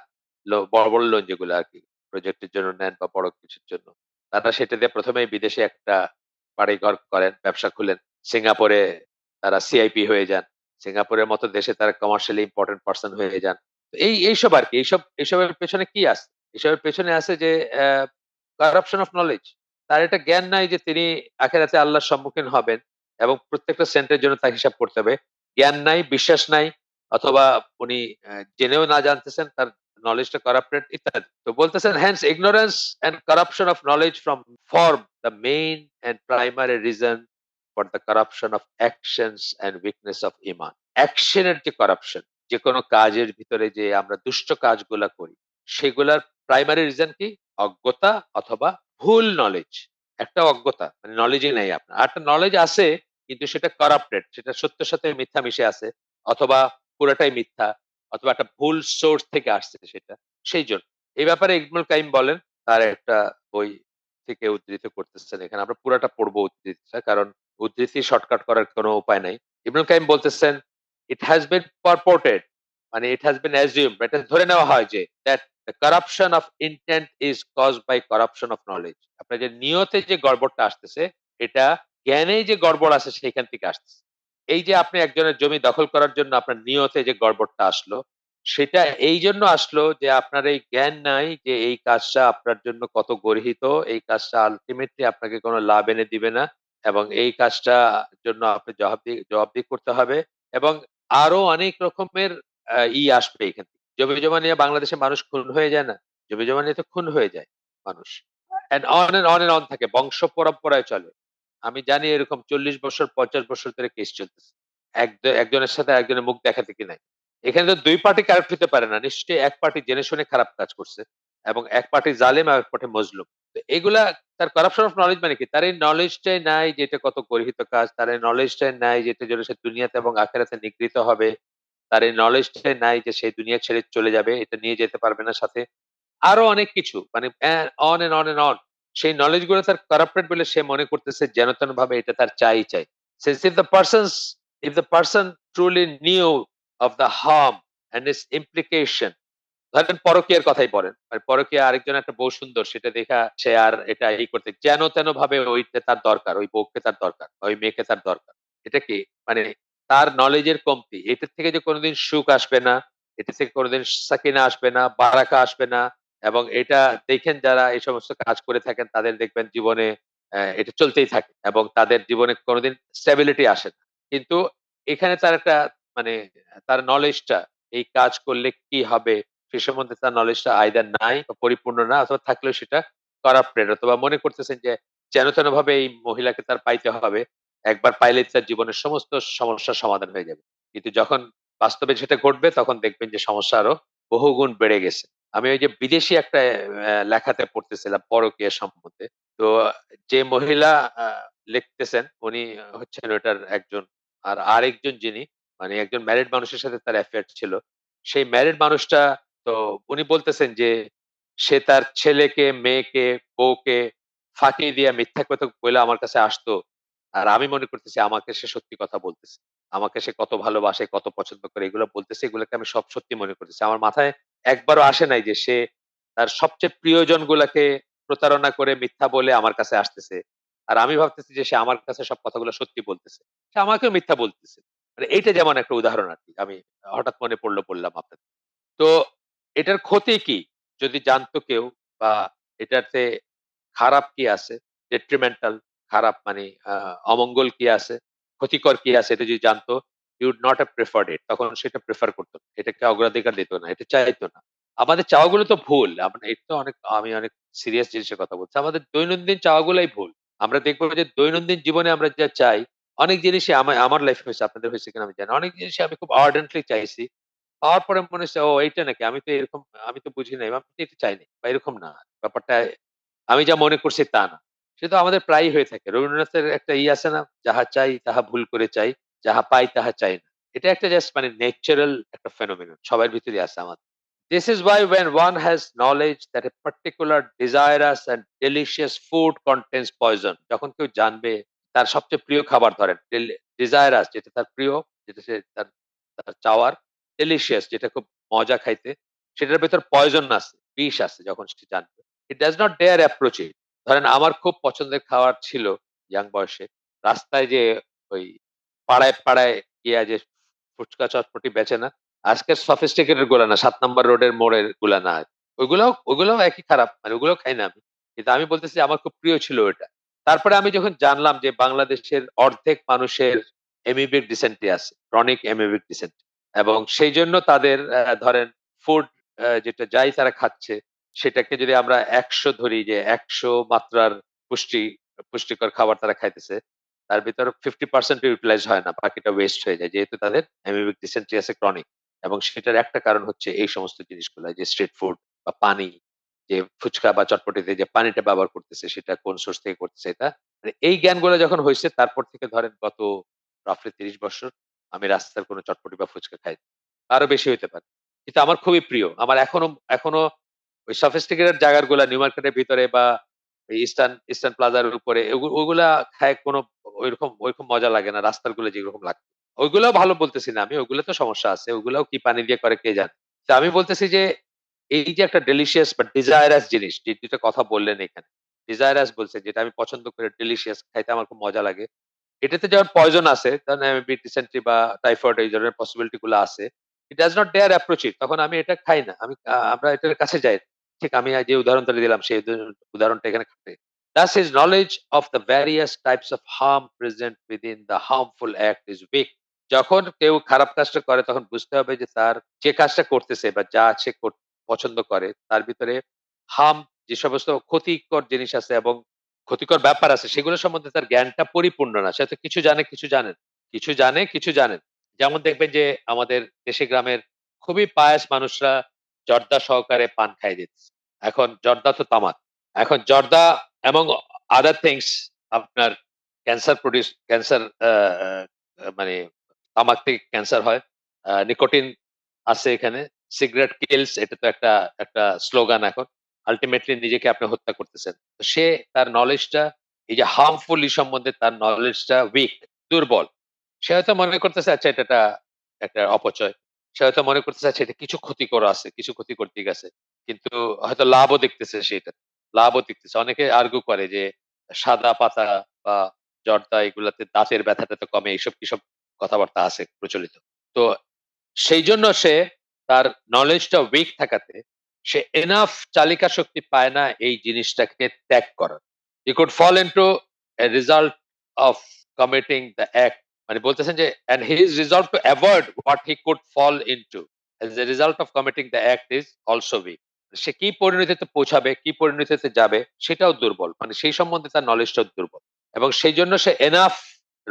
বড়, বড় লোন যেগুলো আরকি প্রজেক্টের জন্য নেন বা বড় কিছুর জন্য। তারা সেটা দিয়ে ১ম এই বিদেশে একটা বাড়িঘর করেন, ব্যবসা খুলেন। সিঙ্গাপুরে তারা সিআইপি হয়ে যান। সিঙ্গাপুরের মতো দেশে তারা কমার্শিয়ালি ইম্পোর্টেন্ট পারসন হয়ে যান। এইসব আরকি। এইসবের পেছনে কি আছে? এসবের পেছনে আছে যে কারাপশন অফ নলেজ। তার এটা জ্ঞান নাই যে তিনি আখিরাতে আল্লাহর সম্মুখীন হবেন এবং প্রত্যেকটা সেন্টের জন্য তাকে হিসাব করতে হবে। জ্ঞান নাই, বিশ্বাস নাই অথবা উনি জেনেও না জানতেছেন তার নলেজটা করাপ্টেড ইত্যাদি। তো বলতেছেন hence ignorance and corruption of knowledge from form the main and primary reason for the corruption of actions and weakness of iman. Action এর যে করাপশন, যেকোনো কাজের ভিতরে যে আমরা দুষ্ট কাজগুলা করি, সেগুলার প্রাইমারি রিজন কি? অজ্ঞতা অথবা ভুল নলেজ। একটা অজ্ঞতা মানে নলেজই নাই আপনার। আরেকটা নলেজ আছে কিন্তু সেটা কারাপ্টেড। সেটা সত্যের সাথে মিথ্যা মিশে আছে। অথবা পুরাটাই মিথ্যা। অথবা একটা ভুল সোর্স থেকে আসছে সেটা। সেইজন্য। এই ব্যাপারে ইবনুল কাইয়িম বলেন, তার একটা বই থেকে উদ্ধৃত করতেছেন এখানে। আমরা পুরাটা পড়বো উদ্ধৃতিটা। কারণ উদ্ধৃতি শর্টকাট করার কোনো উপায় নাই। ইবনুল কাইয়িম বলতেছেন, "It has been purported" মানে "It has been assumed" এটা ধরে নেওয়া হয় যে that the corruption of intent is caused by corruption of knowledge আপনার যে নিয়তে যে গড়বড়টা আসতেছে এটা জ্ঞানেই যে গড়বড় আছে সেখান থেকে আসতেছে। এই যে আপনি একজনের জমি দখল করার জন্য আপনার নিয়তে যে গড়বড়টা আসলো সেটা এই জন্য আসলো যে আপনার এই জ্ঞান নাই যে এই কাজটা আপনার জন্য কত গর্হিত, এই কাজটা আলটিমেটলি আপনাকে কোনো লাভ এনে দিবে না এবং এই কাজটা জন্য আপনি জবাবদিহি করতে হবে এবং আরো অনেক রকমের আসবে এখান থেকে। জমি-জমা নিয়ে বাংলাদেশে মানুষ খুন হয়ে যায় না? জমি-জমা নিয়ে তো খুন হয়ে যায় মানুষ। অ্যান্ড অন থাকে। বংশ পরম্পরায় চলে। আমি জানি এরকম ৪০ বছর ৫০ বছর ধরে কেস চলতেছে। একজনের সাথে আরেকজনের মুখ দেখা-দেখি নাই। এখানে তো ২ পার্টি কারেক্ট হতে পারে না। নিশ্চয়ই এক পার্টি জেনে শুনে খারাপ কাজ করছে এবং এক পার্টি জালেম আর এক পার্টি মজলুম। তো এগুলা তার করাপশন অফ নলেজ মানে কি? তার এই নলেজটাই নাই যে এটা কত গর্হিত কাজ। তার এই নলেজটাই নাই যে এটার জন্য সে দুনিয়াতে এবং আখিরাতে নিগৃহীত হবে। তার এই নলেজটাই নাই যে সে দুনিয়া ছেড়ে চলে যাবে। এটা নিয়ে যেতে পারবে না সাথে। আরো অনেক কিছু মানে on and on and on. সেই নলেজ গুলো তার কারাপ্টেড বলে সে মনে করতেছে যেন তেনভাবে এটা তার চাই। Since if the person truly knew of the harm and its implication ধরেন পরকীয়ার কথাই বলেন। মানে পরকীয়া আরেকজন একটা বউ সুন্দর সেটা দেখা সে আর এটা করতে যেন তেন ভাবে ওইটা তার দরকার, ওই বউকে তার দরকার, ওই মেয়েকে তার দরকার। এটা কি? মানে তার নলেজের কমতি। এটার থেকে যে কোনদিন সুখ আসবে না, এটা থেকে কোনদিন সাকিনা আসবে না, বারাকা আসবে না এবং এটা দেখেন যারা এই সমস্ত কাজ করে থাকেন তাদের দেখবেন জীবনে এটা চলতেই থাকে এবং তাদের জীবনে কোনদিন স্টেবিলিটি আসে না। কিন্তু এখানে তার একটা মানে তার নলেজটা এই কাজ করলে কি হবে সে সম্বন্ধে তার নলেজটা আইদার নাই বা পরিপূর্ণ না অথবা থাকলেও সেটা করাপ্টেড অথবা মনে করতেছেন যে যেন তেন ভাবে এই মহিলাকে তার পাইতে হবে। একবার পাইলেই তার জীবনের সমস্ত সমস্যার সমাধান হয়ে যাবে। কিন্তু যখন বাস্তবে সেটা ঘটবে তখন দেখবেন যে সমস্যা আরো বহুগুণ বেড়ে গেছে। আমি ওই যে বিদেশি একটা লেখাতে পড়তেছিলাম পরকীয়া সম্বন্ধে। তো যে মহিলা আ লিখতেছেন উনি হচ্ছেন ওটার একজন। আর আরেকজন যিনি মানে একজন ম্যারিড মানুষের সাথে তার অ্যাফেয়ার ছিল। সেই ম্যারিড মানুষটা তো উনি বলতেছেন যে সে তার ছেলেকে, মেয়েকে, বউকে ফাঁকি দিয়া মিথ্যা কথা বইলা আমার কাছে আসতো। আর আমি মনে করতেছি আমাকে সে সত্যি কথা বলতেছে। আমাকে সে কত ভালোবাসে, কত পছন্দ করে এগুলো বলতেছে, এগুলোকে আমি সব সত্যি মনে করতেছি। আমার মাথায় একবারও আসে নাই যে সে তার সবচেয়ে প্রিয়জন গুলাকে প্রতারণা করে মিথ্যা বলে আমার কাছে আসতেছে। আর আমি ভাবতেছি যে সে আমার কাছে সব কথাগুলো সত্যি বলতেছে। সে আমাকেও মিথ্যা বলতেছে। মানে এইটা যেমন একটা উদাহরণ আরকি। আমি হঠাৎ মনে পড়ল বললাম আপনাকে। তো এটার ক্ষতি কি? যদি জানতো কেউ বা এটাতে খারাপ কি আছে? detrimental খারাপ মানে অমঙ্গল কি আছে? ক্ষতিকর কি আছে? এটা যদি জানতো he would not have preferred it তখন সেটা প্রেফার করত না। এটাকে অগ্রাধিকার দিত না। এটা চাইতো না। আমাদের চাওয়াগুলো তো ভুল। এটা তো আমি অনেক সিরিয়াস জিনিসের কথা বলছি। আমাদের দৈনন্দিন চাওয়াগুলাই ভুল। আমরা দেখব যে দৈনন্দিন জীবনে আমরা যা চাই, অনেক জিনিসই আমার লাইফে হয়েছে, আপনাদের হয়েছে কিনা আমি জানি না। অনেক জিনিসই আমি খুব ardently চাইছি। পাওয়ার পরে মনে হচ্ছে, ও এইটা নাকি? আমি তো বুঝি নাই। আমি তো এটা চাইনি বা এরকম না। ব্যাপারটা আমি যা মনে করছি তা না। সে তো আমাদের প্রায়ই হয়ে থাকে। রবীন্দ্রনাথের একটা আছে না? যাহা চাই তাহা ভুল করে চাই, যাহা পাই তাহা চাই না। এটা একটা জাস্ট মানে ন্যাচারাল একটা phenomenon সবার ভিতরেই আছে আমাদের। This is why when one has knowledge that a particular desirous and delicious food contains poison যখন কেউ জানবে তার সবচেয়ে প্রিয় খাবার ধরেন desirous যেটা তার প্রিয়, যেটা সে তার তার চাওয়ার, delicious যেটা খুব মজা খাইতে, সেটার ভেতর পয়জন আছে, বিষ আছে যখন সে জানবে। It does not dare approach it ধরেন আমার খুব পছন্দের খাবার ছিল ইয়াং বয়সে। রাস্তায় যে ওই পাড়ায় গিয়া যে ফুচকা চটপটি বেচে না? আজকের sophisticated গুলা না, ৭ নাম্বার রোডের মোড়ের গুলা না। ওগুলাও একই খারাপ। মানে ওগুলাও খাই না আমি। কিন্তু আমি বলতেছি আমার খুব প্রিয় ছিল ওইটা। তারপরে আমি যখন জানলাম যে বাংলাদেশের অর্ধেক মানুষের amoebic dysentery আছে। chronic amoebic dysentery এবং সেইজন্য তাদের ধরেন ফুড যেটা যাই তারা খাচ্ছে সেটাকে যদি আমরা ১০০ ধরি যে ১০০ মাত্রার পুষ্টিকর খাবার তারা খাইতেছে। তার ভেতরে 50% ইউটিলাইজ হয় না। বাকিটা ওয়েস্ট হয়ে যায়। যেহেতু তাদের অ্যামিবিক ডিসেন্ট্রি আছে ক্রনিক এবং সেটার একটা কারণ হচ্ছে এই সমস্ত জিনিসগুলা যে স্ট্রিট ফুড বা পানি। যে ফুচকা বা চটপটিতে যে পানিটা ব্যবহার করতেছে সেটা কোন সোর্স থেকে করতেছে এটা। মানে এই জ্ঞানগুলো যখন হইছে তারপর থেকে ধরেন গত রাফলি ৩০ বছর আমি রাস্তার কোনো চটপটি বা ফুচকা খাই না। আরো বেশি হইতে পারে। কিন্তু আমার খুবই প্রিয়। আমার এখনো ওই sophisticated জায়গাগুলা নিউ মার্কেটের ভিতরে বা এই ইস্টার্ন প্লাজার উপরে ওগুলা খায় কোনো ওইরকম মজা লাগে না রাস্তার গুলো যেরকম লাগতো। ওইগুলাও ভালো বলতেছি না আমি। ওগুলো তো সমস্যা আছে। ওগুলাও কি পানি দিয়ে করে কে জানে। তো আমি বলতেছি যে এই যে একটা ডেলিশিয়াস বা desirous জিনিস যে ২ টা কথা বললেন এখানে। desirous বলছেন যেটা আমি পছন্দ করি ডেলিশিয়াস খাইতে আমার খুব মজা লাগে। এটাতে যেমন পয়জন আছে, ধরেন মেবি dysentery বা টাইফয়েড এই ধরনের পসিবিলিটি গুলো আছে। It does not dare approach it তখন আমি এটা খাই না। আমরা এটার কাছে যাই না। ঠিক আমি যে উদাহরণটা দিলাম সেই উদাহরণটা এখানে খাটে। Thus his knowledge of the various types of harm present within the harmful act is weak. যখন কেউ খারাপ কাজটা করে তখন বুঝতে হবে যে তার যে কাজটা করতেছে বা যা সে পছন্দ করে তার ভিতরে হার্ম যে সমস্ত ক্ষতিকর জিনিস আছে এবং ক্ষতিকর ব্যাপার আছে সেগুলো সম্বন্ধে তার জ্ঞানটা পরিপূর্ণ না। সে হয়তো কিছু জানে, কিছু জানেন। কিছু জানে, কিছু জানেন। যেমন দেখবেন যে আমাদের দেশে গ্রামের খুবই পায়াস মানুষরা জর্দা সহকারে পান খাইয়ে দিচ্ছে। এখন জর্দা তো তামাক। এখন জর্দা এবং other things আপনার ক্যান্সার মানে তামাক থেকে ক্যান্সার হয়। নিকোটিন আছে এখানে। সিগারেট কিলস এটা তো একটা স্লোগান এখন। আল্টিমেটলি নিজেকে আপনি হত্যা করতেছেন। তো সে তার নলেজটা এই যে হার্মফুল সম্বন্ধে তার নলেজটা উইক, দুর্বল। সে হয়তো মনে করতেছে আচ্ছা এটা একটা অপচয়। সে হয়তো মনে করতেছে আচ্ছা এটা কিছু ক্ষতিকর আছে, কিছু ক্ষতিকর দিক আছে। কিন্তু হয়তো লাভও দেখতেছে সেটা। লাভও দেখতেছে। অনেকে আর্গু করে যে সাদা পাতা বা জর্দা এগুলাতে দাঁতের ব্যথা-ট্যাথা কমে এইসব কথাবার্তা আছে প্রচলিত। তো সেইজন্য সে তার নলেজটা উইক থাকাতে সে এনাফ চালিকা শক্তি পায় না এই জিনিসটাকে ত্যাগ করার। He could fall into a result of committing the act মানে বলতেছেন যে and his resolve to avoid what he could fall into as a result of committing the act is also weak. সে কি পরিণতিতে পৌঁছাবে, কি পরিণতিতে যাবে সেটাও দুর্বল। মানে সেই সম্বন্ধে তার নলেজটাও দুর্বল। এবং সেইজন্য সে এনাফ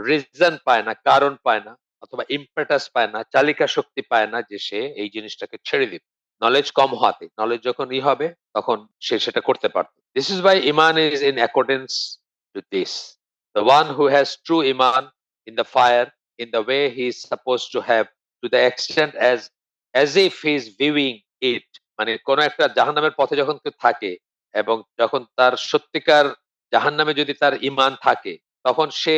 রিজন পায় না, কারণ পায় না অথবা ইম্পেটাস পায় না, চালিকা শক্তি পায় না যে সে এই জিনিসটাকে ছেড়ে দিবে। নলেজ কম হওয়াতে। নলেজ যখন হবে তখন সে সেটা করতে পারত। This is why Iman is in accordance to this. The one who has true Iman in the fire in the way he is supposed to have to the extent as if he is viewing it মানে কোন একটা জাহান্নামের পথে যখন কেউ থাকে এবং যখন তার সত্যিকার জাহান্নামে যদি তার ঈমান থাকে তখন সে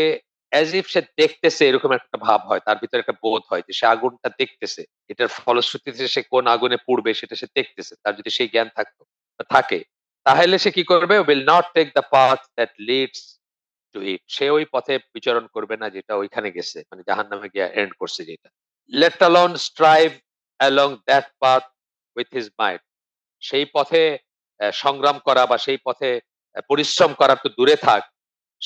as if সে দেখতেছে এরকম একটা ভাব হয়। তার ভিতরে একটা বোধ হয় যে সে আগুনটা দেখতেছে। এটার ফলশ্রুতিতে সে কোন আগুনে পুড়বে সেটা সে দেখতেছে। তার যদি সেই জ্ঞান থাকে তাহলে সে কি করবে? Will not take the path that leads to it. সে ওই পথে বিচরণ করবে না যেটা ওইখানে গেছে। মানে জাহান্নামে গিয়ে এন্ড করছে যেটা। Let alone strive along that path with his might. সেই পথে সংগ্রাম করা বা সেই পথে পরিশ্রম করা তো দূরে থাক।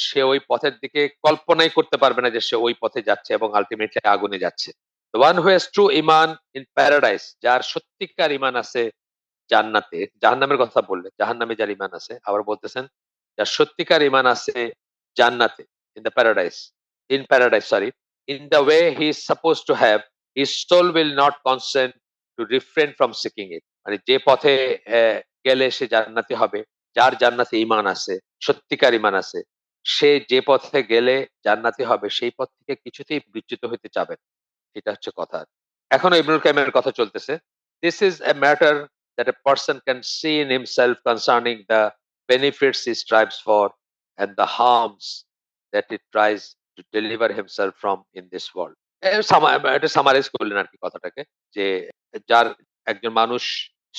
সে ওই পথের দিকে কল্পনাই করতে পারবে না যে সে ওই পথে যাচ্ছে এবং আল্টিমেটলি আগুনে যাচ্ছে। The one who has true iman in paradise যার সত্যিকার ঈমান আছে জান্নাতে, জাহান্নামের কথা বললেন। জাহান্নামে যার ঈমান আছে। আবার বলতেছেন যার সত্যিকার ঈমান আছে জান্নাতে, in the paradise, in paradise sorry, in the way he is supposed to have, his soul will not consent to refrain from seeking it. মানে যে পথে গেলে সে জান্নাতি হবে, যার জান্নাতে ঈমান আছে, সত্যিকার ঈমান আছে, সে যে পথে গেলে জান্নাতি হবে সেই পথ থেকে কিছুতেই বিচ্যুত হইতে চাবে না। এটা হচ্ছে কথা। এখনো ইবনুল কাইমের কথা চলতেছে। This is a matter that a person can see in himself concerning the benefits he strives for and the harms that he tries to deliver himself from in this world. এটা সামারাইজ করলেন আরকি কথাটাকে। যে যার একজন মানুষ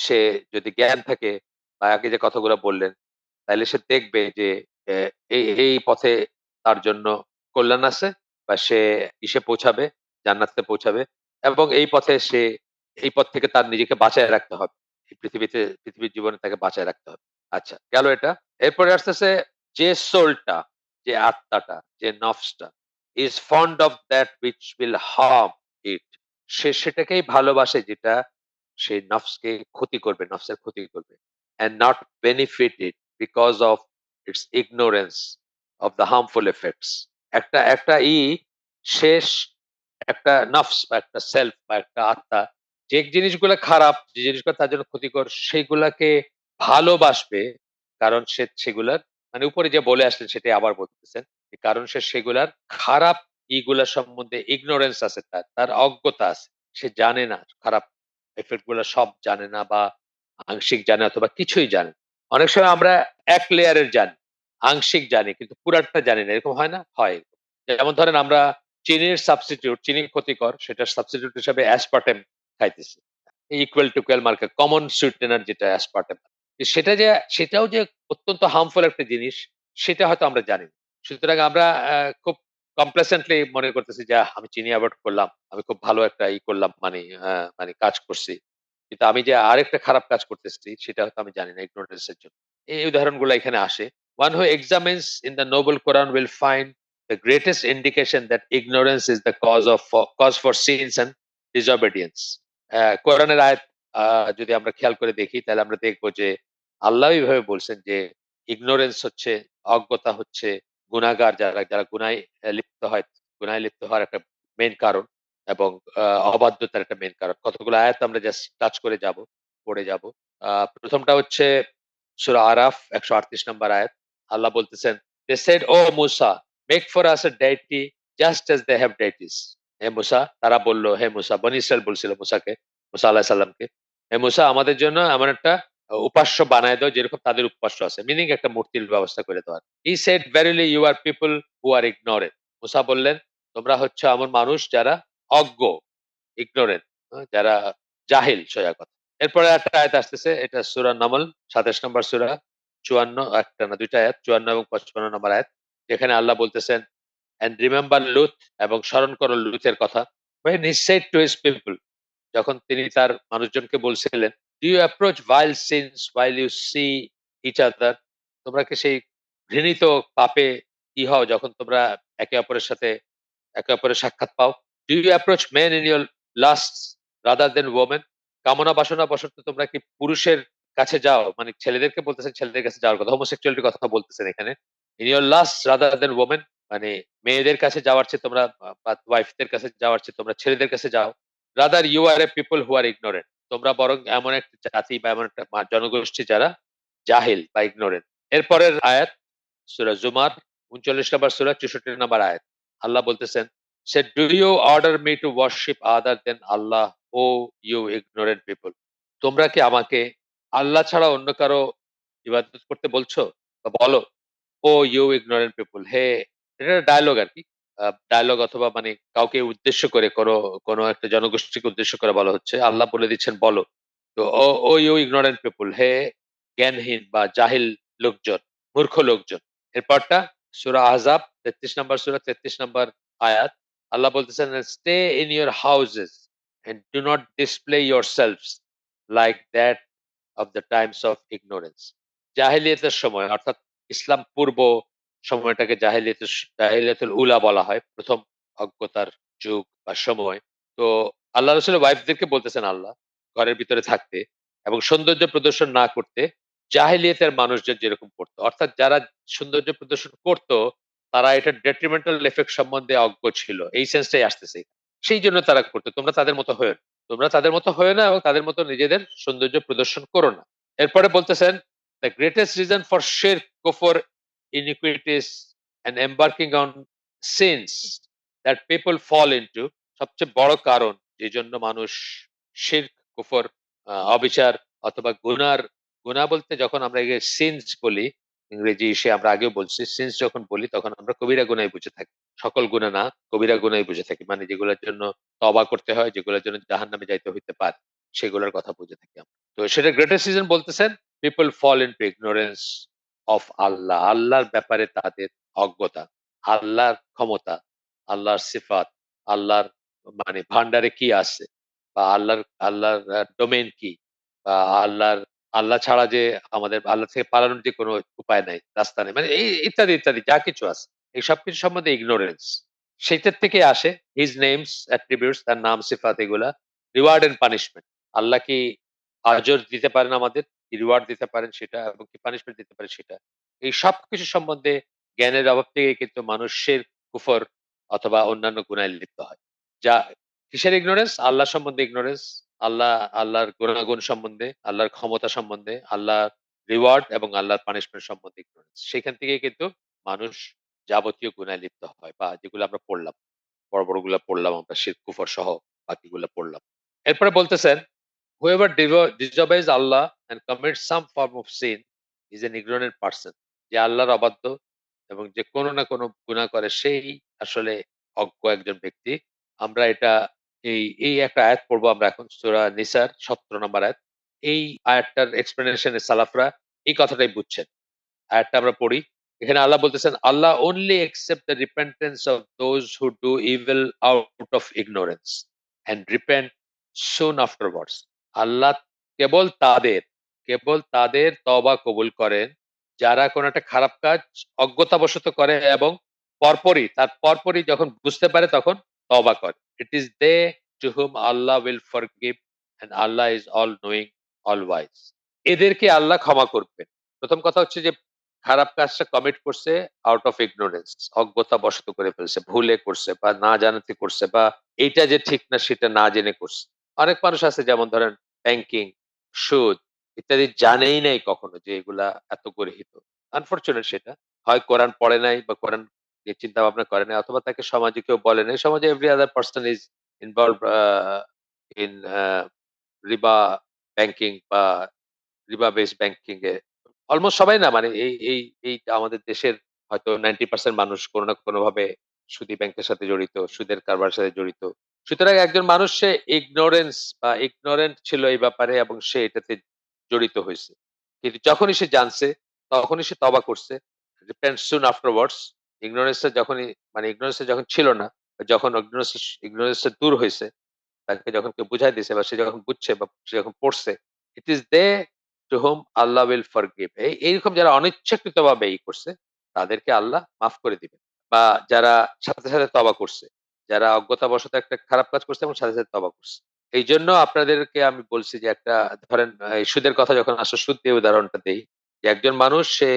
সে যদি জ্ঞান থাকে বা আগে যে কথাগুলো বললেন, তাইলে সে দেখবে যে এই পথে তার জন্য কল্যাণ আছে বা সে ইসে পৌঁছাবে, জান্নাতে পৌঁছাবে এবং এই পথ থেকে তার নিজেকে বাঁচায় রাখতে হবে। এই পৃথিবীর জীবনে তাকে বাঁচায় রাখতে হবে। আচ্ছা, গেল এটা। এরপরে আসতেছে যে সোলটা, যে আত্মাটা, যে নফসটা is fond of that which will harm it. সে সেটাকেই ভালোবাসে যেটা সেই নফসকে ক্ষতি করবে, নফসের ক্ষতি করবে। And not benefit it because of its ignorance of the harmful effects. একটা শেষ একটা নফস বা একটা সেলফ বা একটা আত্মা যে জিনিসগুলা খারাপ, যে জিনিসগুলো তার জন্য ক্ষতিকর সেগুলাকে ভালোবাসবে, কারণ সে সেগুলার মানে উপরে যে বলে আসলেন সেটাই আবার বলতেছেন। যে কারণ সে সেগুলার খারাপ ইগুলা সম্বন্ধে ignorance আছে তার, তার অজ্ঞতা আছে। সে জানে না খারাপ ইফেক্ট গুলা সব জানে না বা আংশিক জানে অথবা কিছুই জানে না। অনেক সময় আমরা এক লেয়ারের জানি, আংশিক জানি কিন্তু পুরাটা জানি না। এরকম হয় না? হয়। যেমন ধরেন আমরা চিনির সাবস্টিটিউট, চিনি ক্ষতিকর সেটার সাবস্টিটিউট হিসাবে aspartame খাইতেছি। Equal to equal marker common sweetener যেটা aspartame। সেটা যে সেটাও যে অত্যন্ত হার্মফুল একটা জিনিস সেটা হয়তো আমরা জানি না। সুতরাং আমরা খুব কমপ্লেসেন্টলি মনে করতেছি যে আমি চিনি এভয়েড করলাম। আমি খুব ভালো একটা করলাম মানে কাজ করছি। কিন্তু আমি যে আরেকটা খারাপ কাজ করতেছি সেটা হয়তো আমি জানি না ইগনোরেন্স এর জন্য। এই উদাহরণগুলো এখানে আসে। One who examines in the noble Quran will find the greatest indication that ignorance is the cause for sins and disobedience. কোরআনের আয়াত যদি আমরা খেয়াল করে দেখি তাহলে আমরা দেখব যে আল্লাহ এভাবে বলছেন যে ইগনোরেন্স হচ্ছে অজ্ঞতা হচ্ছে গুনাহগার যারা গুনায় লিপ্ত হয়, গুনায় লিপ্ত হওয়ার একটা মেইন কারণ এবং অবাধ্যতার একটা মেইন কারণ। কতগুলো আয়াত আমরা জাস্ট টাচ করে যাব, পড়ে যাব। প্রথমটা হচ্ছে সূরা আরাফ ১৩৮ নম্বর আয়াত। আল্লাহ বলতেছেন, "They said, O Musa, make for us a deity just as they have deities." হে মূসা, তারা বলল, হে মূসা, বনী ইসরাইল বলছিল মূসাকে, মূসা আলাইহিস সালামকে, হে মূসা আমাদের জন্য এমন একটা উপাস্য বানায় দাও যেরকম তাদের উপাস্য আছে। মিনিং একটা মূর্তির ব্যবস্থা করে দেওয়ার। He said, "Verily you are people who are ignorant." Musa বললেন, তোমরা হচ্ছে এমন মানুষ যারা অজ্ঞ, ignorant, যারা জাহিল সোজা কথা। এরপরে একটা আয়াত আসতেছে, এটা সূরা নামল ২৭ নম্বর সূরা ৫৪ একটা না ২ টা আয়াত ৫৪ এবং ৫৫ নম্বর আয়াত। যেখানে আল্লাহ বলতেছেন, "And remember Lut" এবং স্মরণ করো লুতের কথা। When he said to his people, যখন তিনি তার মানুষজনকে বলছিলেন, "Do you approach vile sins while you see each other?" তোমরা কি সেই ঘৃণিত পাপে কি হও যখন তোমরা একে অপরের সাথে একে অপরের সাক্ষাৎ পাও? "Do you approach men in your lusts rather than women?" কামনা বাসনা বশত তোমরা কি পুরুষের কাছে যাও? মানে ছেলেদেরকে বলতেছেন ছেলেদের কাছে যাওয়ার কথা। homosexuality র কথা বলতেছেন এখানে। "In your lusts rather than women?" মানে মেয়েদের কাছে যাওয়ার চেয়ে তোমরা বা ওয়াইফদের কাছে যাওয়ার চেয়ে তোমরা ছেলেদের কাছে যাও। "Rather you are a people who are ignorant." তোমরা বরং এমন একটা জাতি বা এমন একটা জনগোষ্ঠী যারা জাহিল বা ignorant। এরপরের আয়াত সূরা জুমার ৩৯ নম্বর সূরা ৬৪ নম্বর আয়াত। আল্লাহ বলতেছেন, said, "Do you order me to worship other than Allah, O you ignorant people?" তোমরা কি আমাকে আল্লাহ ছাড়া অন্য কারো ইবাদত করতে বলছো বা বলো? "ও ইউ ignorant people." হে, এটা ডায়ালগ আরকি। ডায়ালগ অথবা মানে কাউকে উদ্দেশ্য করে কোনো একটা জনগোষ্ঠীকে উদ্দেশ্য করে বলা হচ্ছে। আল্লাহ বলে দিচ্ছেন বলো। তো ও ইউ ignorant people, হে জ্ঞানহীন বা জাহিল লোকজন, মূর্খ লোকজন। এরপরটা সূরা আহজাব ৩৩ নম্বর সূরা ৩৩ নম্বর আয়াত। আল্লাহ বলতেছেন, "Stay in your houses and do not display yourselves like that of the times of ignorance." জাহেলিয়াতের সময় অর্থাৎ ইসলাম পূর্ব সময়টাকে জাহেলিয়াতুল উলা বলা হয়। ১ম অজ্ঞতার যুগ বা সময়। তো আল্লাহ রাসূলের ওয়াইফদেরকে বলতেছেন আল্লাহ, ঘরের ভিতরে থাকতে এবং সৌন্দর্য প্রদর্শন না করতে জাহেলিয়াতের মানুষজন যেরকম করত। অর্থাৎ যারা সৌন্দর্য প্রদর্শন করত, তারা এটার detrimental effect সম্বন্ধে অজ্ঞ ছিল। এই সেন্সটাই আসতেছে। সেইজন্য তারা করত। তোমরা তাদের মতো হইও না। তোমরা তাদের মতো হইও না এবং তাদের মতো নিজেদের সৌন্দর্য প্রদর্শন করো না। এরপরে বলতেছেন, "The greatest reason for shirk, kufr, iniquities and embarking on sins that people fall into." সবচেয়ে বড় কারণ যেজন্য মানুষ শিরক, কুফর, অবিচার অথবা গুনাহ বলতে যখন আমরা সিনস বলি, ইংরেজি আমরা আগেও বলছি, সিনস যখন বলি তখন আমরা কবিরা গুনাহ বুঝে থাকি। সকল গুনাহ না, কবিরা গুনাহ বুঝে থাকি। মানে যেগুলোর জন্য তওবা করতে হয়, যেগুলোর জন্য জাহান্নামে যাইতে হইতে পারে, সেগুলোর কথা বুঝে থাকি আমরা। তো সেটা গ্রেটেস্ট রিজন বলতেছেন, people fall into ignorance of Allah. আল্লাহর ব্যাপারে তাদের অজ্ঞতা, আল্লাহর ক্ষমতা, আল্লাহর সিফাত, আল্লাহর মানে ভান্ডারে কি আছে বা আল্লাহর ডোমেইন কি বা আল্লাহ ছাড়া যে আমাদের আল্লাহ থেকে পালানোর যে কোনো উপায় নাই, রাস্তা নেই। মানে এই ইত্যাদি, ইত্যাদি যা কিছু আছে। এই সবকিছু সম্বন্ধে ignorance সেইটার থেকে আসে his names, attributes, তার নাম, সিফাত এগুলা। Reward and punishment. আল্লাহ কি আজর দিতে পারেন আমাদের, কি রিওয়ার্ড দিতে পারেন সেটা এবং কি পানিশমেন্ট দিতে পারেন সেটা। এই সবকিছু সম্বন্ধে জ্ঞানের অভাব থেকে কিন্তু মানুষের কুফর অথবা অন্যান্য গুনাহে লিপ্ত হয়। যা কিসের ignorance? আল্লাহ সম্বন্ধে ignorance, আল্লাহর গুণাগুণ সম্বন্ধে, আল্লাহর ক্ষমতা সম্বন্ধে, আল্লাহর রিওয়ার্ড এবং আল্লাহর পানিশমেন্ট সম্বন্ধে ইগনোরেন্স। সেখান থেকে কিন্তু মানুষ যাবতীয় গুনায় লিপ্ত হয় বা যেগুলো আমরা পড়লাম, বড়গুলা পড়লাম আমরা শিরক কুফর সহ বাকিগুলা পড়লাম। এরপরে বলতেছেন, whoever disobeys Allah and commits some form of sin is an ignorant person. যে আল্লাহর অবাধ্য এবং যে কোনো না কোনো গুনাহ করে সেই আসলে অজ্ঞ একজন ব্যক্তি। আমরা এটা এই একটা আয়াত পড়বো আমরা এখন সূরা নিসার ১৭ নম্বর আয়াত। এই আয়াতটার এক্সপ্লেনেশন এ সালাফরা এই কথাটাই বুঝছেন। আয়াতটা আমরা পড়ি। এখানে আল্লাহ বলতেছেন, "আল্লাহ only accept the repentance of those who do evil out of ignorance and repent soon afterwards." আল্লাহ কেবল তাদের, কেবল তাদের তওবা কবুল করেন যারা কোন একটা খারাপ কাজ অজ্ঞতাবশত করে এবং তার পরপরই যখন বুঝতে পারে তখন তওবা করে। It is they to whom Allah will forgive and Allah is all knowing, all wise. এদেরকে আল্লাহ ক্ষমা করবেন। ১ম কথা হচ্ছে যে খারাপ কাজটা কমিট করছে আউট অফ ইগনোরেন্স, অজ্ঞতাবশত করে ফেলছে, ভুলে করছে বা না জানাতে করছে বা এইটা যে ঠিক না সেটা না জেনে করছে। অনেক মানুষ আছে যেমন ধরেন ব্যাংকিং, সুদ ইত্যাদি জানেই নাই কখনো যে এগুলা এত গর্হিত। আনফরচুনেট সেটা। হয় কোরআন পড়ে নাই বা কোরআন নিয়ে চিন্তা ভাবনা করে নাই অথবা তাকে সমাজে কেউ বলে নাই। সমাজে every other person is involved in Rewa banking বা রিবা বেসড ব্যাংকিং এ অলমোস্ট সবাই না মানে এই আমাদের দেশের হয়তো 90% মানুষ কোনো না কোনোভাবে সুদী ব্যাংকের সাথে জড়িত, সুদের কারবারের সাথে জড়িত। সুতরাং একজন মানুষ সে ইগনোরেন্স বা ইগনোরেন্ট ছিল এই ব্যাপারে এবং সে এটাতে জড়িত হইছে। কিন্তু যখনই সে জানছে তখনই সে তওবা করছে। রিপেন্ট সুন আফটারওয়ার্ডস ইগনোরেন্স টা যখনই মানে ইগনোরেন্স টা যখন ছিল না, যখন ইগনোরেন্স টা দূর হইছে তাকে যখন কেউ বুঝাই দিছে বা সে যখন বুঝছে বা সে যখন পড়ছে, it is they to whom Allah will forgive. এইরকম যারা অনিচ্ছাকৃতভাবে করছে তাদেরকে আল্লাহ মাফ করে দিবেন। বা যারা সাথে তওবা করছে, যারা অজ্ঞতাবশত একটা খারাপ কাজ করছে এবং সাথে তওবা করছে। এইজন্য আপনাদেরকে আমি বলছি যে একটা ধরেন এই সুদের কথা যখন আসলে সুদ দিয়ে উদাহরণটা দেই, যে একজন মানুষ সে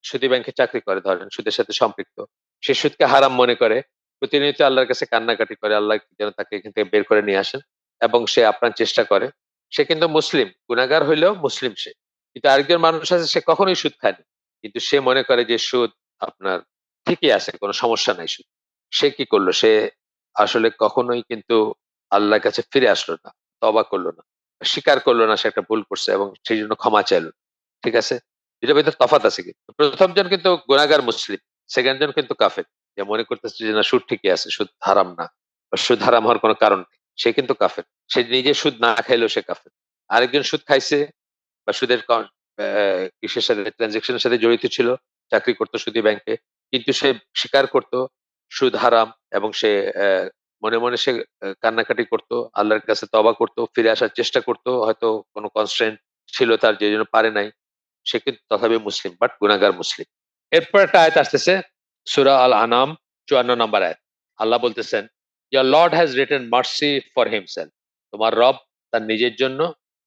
সুদী ব্যাংকে চাকরি করে ধরেন সুদের সাথে সম্পৃক্ত। সে সুদকে হারাম মনে করে প্রতিনিয়ত আল্লাহর কাছে কান্নাকাটি করে আল্লাহ যেন তাকে এখান থেকে বের করে নিয়ে আসেন এবং সে আপ্রাণ চেষ্টা করে। সে কিন্তু মুসলিম, গুনাহগার হইলেও মুসলিম সে। কিন্তু আরেকজন মানুষ আছে সে কখনোই সুদ খায়নি। কিন্তু সে মনে করে যে সুদ আপনার ঠিকই আছে, কোনো সমস্যা নাই সুদ। সে কি করলো? সে আসলে কখনোই কিন্তু আল্লাহর কাছে ফিরে আসলো না। তওবা করলো না। স্বীকার করলো না সে একটা ভুল করছে এবং সেইজন্য ক্ষমা চাইলো না। ঠিক আছে? এটার ভেতর তফাৎ আছে কিন্তু। ১ম জন কিন্তু গুনাহগার মুসলিম, 2nd জন কিন্তু কাফের। যে মনে করতেছে যে না সুদ ঠিকই আছে, সুদ হারাম না। বা সুদ হারাম হওয়ার কোনো কারণ নেই। সে কিন্তু কাফের। সে নিজে সুদ না খাইলেও সে কাফের। আরেকজন সুদ খাইছে বা সুদের ইসের সাথে ট্রান্সেকশন এর সাথে জড়িত ছিল, চাকরি করত সুদী ব্যাংকে। কিন্তু সে স্বীকার করত সুদ হারাম এবং সে মনে সে কান্নাকাটি করত, আল্লাহর কাছে তওবা করত, ফিরে আসার চেষ্টা করত। হয়তো কোনো কনস্ট্রেইন্ট ছিল তার যেজন্য পারে নাই। সে কিন্তু তথাপি মুসলিম বাট গুনাহগার মুসলিম। এরপর একটা আয়াত আসতেছে সূরা আল আনাম ৫৪ নম্বর আয়াত। আল্লাহ বলতেছেন, "Your Lord has written mercy for himself." তোমার রব তার নিজের জন্য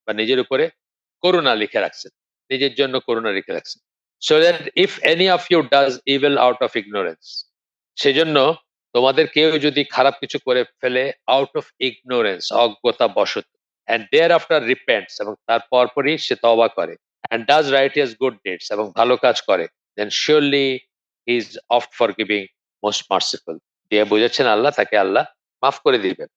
বা নিজের উপরে করুণা লিখে রাখছেন। নিজের জন্য করুণা লিখে রাখছেন। So that if any of you does evil out of ignorance, সেজন্য তোমাদের কেউ যদি খারাপ কিছু করে ফেলে আউট অফ ইগনোরেন্স অজ্ঞতাবশত and thereafter repents এবং তার পরপরই সে তওবা করে and does righteous good deeds এবং ভালো কাজ করে, then surely he is oft forgiving, most merciful. দিয়ে বুঝাচ্ছেন আল্লাহ তাকে আল্লাহ মাফ করে দিবেন।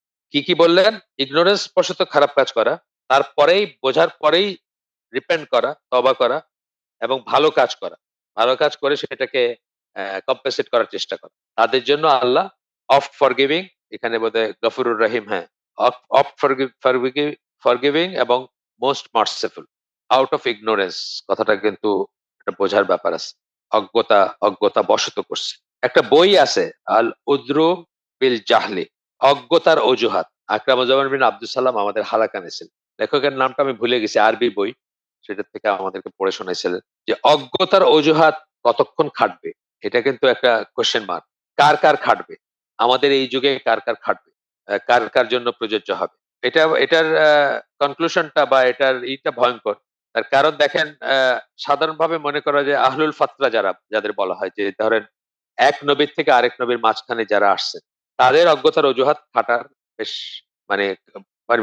কি বললেন? ইগনোরেন্স বশত খারাপ কাজ করা, তারপরেই বোঝার পরেই রিপেন্ট করা, তওবা করা এবং ভালো কাজ করা। ভালো কাজ করে সেটাকে কম্পেনসেট করার চেষ্টা করা। তাদের জন্য আল্লাহ অফট ফরগিভিং, এখানে বোধহয় গফুরুর রহিম, হ্যাঁ। অফট ফরগিভিং এবং most merciful. Out of ignorance কথাটা কিন্তু একটা বোঝার ব্যাপার আছে। অজ্ঞতা বশত করছে। একটা বই আছে আল উযরু বিল জাহলি, অজ্ঞতার অজুহাত। আকরামুজ্জামান বিন আব্দুস সালাম আমাদের হালাকা নিয়েছিলেন। লেখকের নামটা আমি ভুলে গেছি, আরবি বই। সেটা থেকে আমাদেরকে পড়ে শোনাইছিলেন যে অজ্ঞতার অজুহাত কতক্ষণ খাটবে, এটা কিন্তু একটা কোয়েশ্চেন মার্ক। কার খাটবে? আমাদের এই যুগে কার খাটবে? কার জন্য প্রযোজ্য হবে? এটার কনক্লুশনটা বা এটার ভয়ংকর। তার কারণ দেখেন সাধারণভাবে মনে করা যায় আহলুল ফাতরা যাদের বলা হয় যে ধরেন এক নবীর থেকে আরেক নবীর মাঝখানে যারা আসছেন, তাদের অজ্ঞতার অজুহাত খাটার বেশ মানে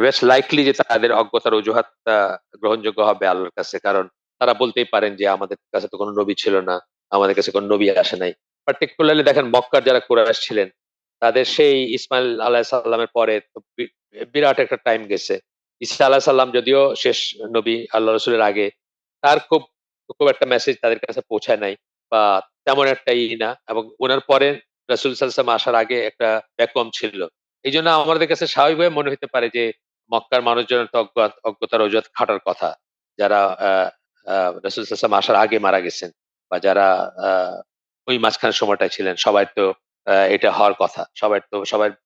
বেশ লাইকলি যে তাদের অজ্ঞতার অজুহাতটা গ্রহণযোগ্য হবে আল্লাহর কাছে। কারণ তারা বলতেই পারেন যে আমাদের কাছে তো কোনো নবী ছিল না, আমাদের কাছে কোনো নবী আসে নাই। পার্টিকুলারলি দেখেন মক্কার যারা কুরাইশ ছিলেন, তাদের সেই ইসমাইল আলাইহিস সালামের পরে তো বিরাট একটা টাইম গেছে। ঈসা আলাইহিস সালাম যদিও শেষ নবী আল্লাহ রাসূলের আগে, তার খুব একটা মেসেজ তাদের কাছে পৌঁছায় নাই বা তেমন একটা না, এবং উনার পরে রাসূল সাল্লাল্লাহু আলাইহি ওয়াসাল্লাম আসার আগে একটা ভ্যাকুয়াম ছিল। এইজন্য আমাদের কাছে স্বাভাবিকভাবে মনে হতে পারে যে মক্কার মানুষজনের তো অজ্ঞতার অজুহাত খাটার কথা। যারা আ আ রাসূল সাল্লাল্লাহু আলাইহি ওয়াসাল্লাম আসার আগে মারা গেছেন বা যারা আ ওই মাঝখানের সময়টায় ছিলেন, সবাই তো এটা হওয়ার কথা। সবার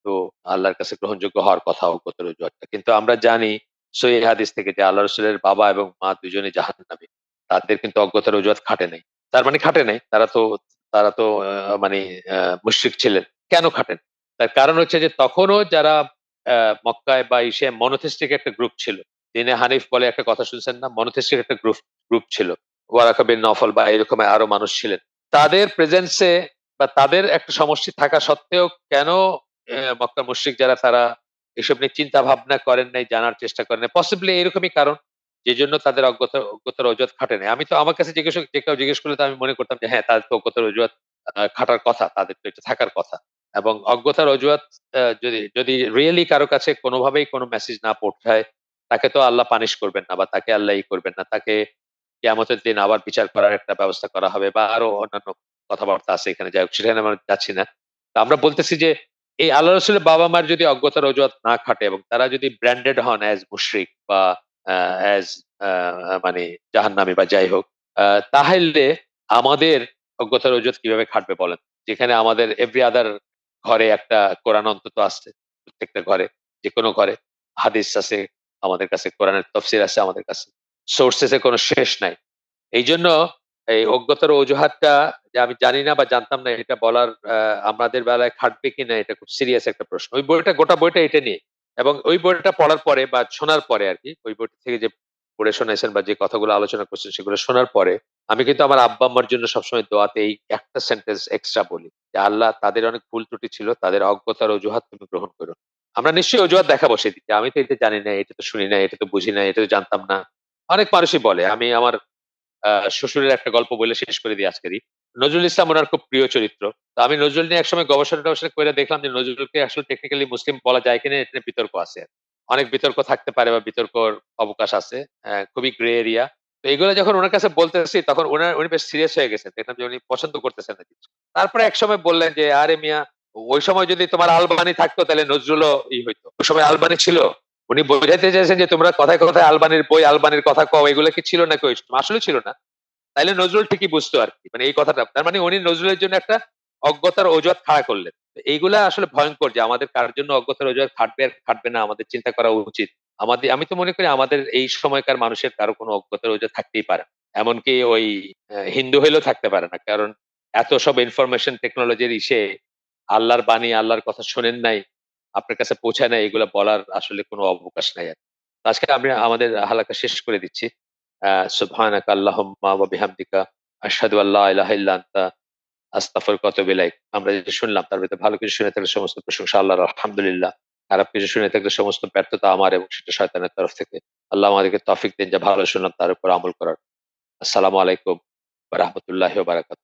তো আল্লাহর কাছে গ্রহণযোগ্য হওয়ার কথা অজ্ঞতার অজুহাতটা। কিন্তু আমরা জানি সহিহ হাদিস থেকে যে আল্লাহ রাসূলের বাবা এবং মা দুজনেই জাহান্নামী। তাদের কিন্তু অজ্ঞতার অজুহাত খাটে নাই। তার মানে খাটে নাই। তারা তো মানে মুশরিক ছিলেন। কেন খাটেন? তার কারণ হচ্ছে যে তখনও যারা আ মক্কায় বা মনোথেইস্টিক একটা গ্রুপ ছিল। দিনে হানিফ বলে একটা কথা শুনছেন না? মনোথেইস্টিক একটা গ্রুপ ছিল। ওয়ারাকা বিন নওফল বা এরকম আরো মানুষ ছিলেন। তাদের প্রেজেন্স এ বা তাদের একটা সমষ্টি থাকা সত্ত্বেও কেন মক্কার মুশরিক যারা তারা এসব নিয়ে চিন্তা ভাবনা করেন নাই, জানার চেষ্টা করেন নাই। পসিবলি এরকমই কারণ। যেজন্য তাদের অজ্ঞতার অজুহাত খাটে নাই। আমি তো আমার কাছে যে কেউ জিজ্ঞেস করলে তো আমি মনে করতাম যে হ্যাঁ, তাদের তো অজ্ঞতার অজুহাত খাটার কথা। তাদের তো এটা থাকার কথা। এবং অজ্ঞতার অজুহাত যদি রিয়ালি কারো কাছে কোনোভাবেই কোনো মেসেজ না পৌঁছায়, তাকে তো আল্লাহ পানিশ করবেন না বা তাকে আল্লাহ করবেন না। তাকে কিয়ামতের দিন আবার বিচার করার একটা ব্যবস্থা করা হবে বা আরো অন্যান্য কথাবার্তা আছে এখানে। যাই হোক, সেখানে আমরা যাচ্ছি না। তো আমরা বলতেছি যে এই আল্লাহ রাসূলের বাবা-মার যদি অজ্ঞতার অজুহাত না খাটে এবং তারা যদি ব্র্যান্ডেড হন অ্যাজ মুশরিক বা অ্যাজ আ মানে জাহান্নামী বা যাই হোক, আ তাহলে আমাদের অজ্ঞতার অজুহাত কিভাবে খাটবে বলেন? যেখানে আমাদের এভরি আদার ঘরে একটা কোরআন অন্তত আছে। প্রত্যেকটা ঘরে, যেকোনো ঘরে হাদিস আছে আমাদের কাছে, কোরআনের তাফসীর আছে আমাদের কাছে। সোর্সেস এর কোনো শেষ নাই। এইজন্য এই অজ্ঞতার অজুহাতটা যে আমি জানি না বা জানতাম না এটা বলার আমাদের বেলায় খাটবে কিনা এটা খুব সিরিয়াস একটা প্রশ্ন। ওই বইটা গোটা বইটা এটা নিয়ে। এবং ওই বইটা পড়ার পরে বা শোনার পরে আরকি, ওই বইটা থেকে যে পড়ে শোনাইছেন বা যে কথাগুলো আলোচনা করছেন সেগুলো শোনার পরে আমি কিন্তু আমার আব্বা-আম্মার জন্য সবসময় দোয়াতে এই একটা সেন্টেন্স এক্সট্রা বলি। যে আল্লাহ, তাদের অনেক ভুল ত্রুটি ছিল। তাদের অজ্ঞতার অজুহাত তুমি গ্রহণ করো। আমরা নিশ্চয়ই অজুহাত দেখাবো সেদিকে। আমি তো এটা জানি না, এটা তো শুনি নাই, এটা তো বুঝি নাই, এটা তো জানতাম না। অনেক মানুষই বলে। আমি আমার আ শ্বশুরের একটা গল্প বলে শেষ করে দিই আজকেরই। নজরুল ইসলাম উনার খুব প্রিয় চরিত্র। তো আমি নজরুল নিয়ে একসময় গবেষণা-টবেষণা কইরা দেখলাম যে নজরুলকে আসলে টেকনিক্যালি মুসলিম বলা যায় কিনা এটা নিয়ে বিতর্ক আছে। অনেক বিতর্ক থাকতে পারে বা বিতর্কর অবকাশ আছে। খুবই গ্রে এরিয়া। তো এগুলো যখন উনার কাছে বলতেছি তখন উনি বেশ সিরিয়াস হয়ে গেছেন। দেখলাম যে উনি পছন্দ করতেছেন না কিছু। তারপরে একসময় বললেন যে, "আরে মিয়া, ওই সময় যদি তোমার আলবানি থাকতো তাহলে নজরুলও হইতো। ওই সময় আলবানি ছিল?" উনি বোঝাইতে চাইছেন যে তোমরা কথায় আলবানির বই, আলবানির কথা কও, এগুলো কি ছিল নাকি ওই সময়? আসলে ছিল না। তাইলে নজরুল ঠিকই বুঝতো আরকি। মানে এই কথাটা। তার মানে উনি নজরুলের জন্য একটা অজ্ঞতার অজুহাত খাড়া করলেন। তো এইগুলা আসলে ভয়ংকর যে আমাদের কার জন্য অজ্ঞতার অজুহাত খাটবে আর খাটবে না আমাদের চিন্তা করা উচিত। আমি তো মনে করি আমাদের এই সময়কার মানুষের কারো কোনো অজ্ঞতার অজুহাত থাকতেই পারে না। এমনকি ওই হিন্দু হইলেও থাকতে পারে না। কারণ এত সব ইনফরমেশন টেকনোলজির আল্লাহর বাণী, আল্লাহর কথা শোনেন নাই, আপনার কাছে পৌঁছায় নাই, এগুলা বলার আসলে কোনো অবকাশ নাই আরকি। আজকে আমি আমাদের হালাকা শেষ করে দিচ্ছি। সুবহানাকা আল্লাহুম্মা ওয়া বিহামদিকা আশহাদু আল্লা ইলাহা ইল্লা আনতা আস্তাগফিরুকা ওয়া আতুবু ইলাইক। আমরা যেটা শুনলাম তার ভেতরে ভালো কিছু শুনে থাকলে সমস্ত প্রশংসা আল্লাহর, আলহামদুলিল্লাহ। খারাপ কিছু শুনে থাকলে সমস্ত ব্যর্থতা আমার এবং সেটা শয়তানের তরফ থেকে। আল্লাহ আমাদেরকে তৌফিক দিন যা ভালো শুনলাম তার উপর আমল করার। আসসালামু আলাইকুম ওয়া রাহমাতুল্লাহি ওয়া বারাকাতুহু।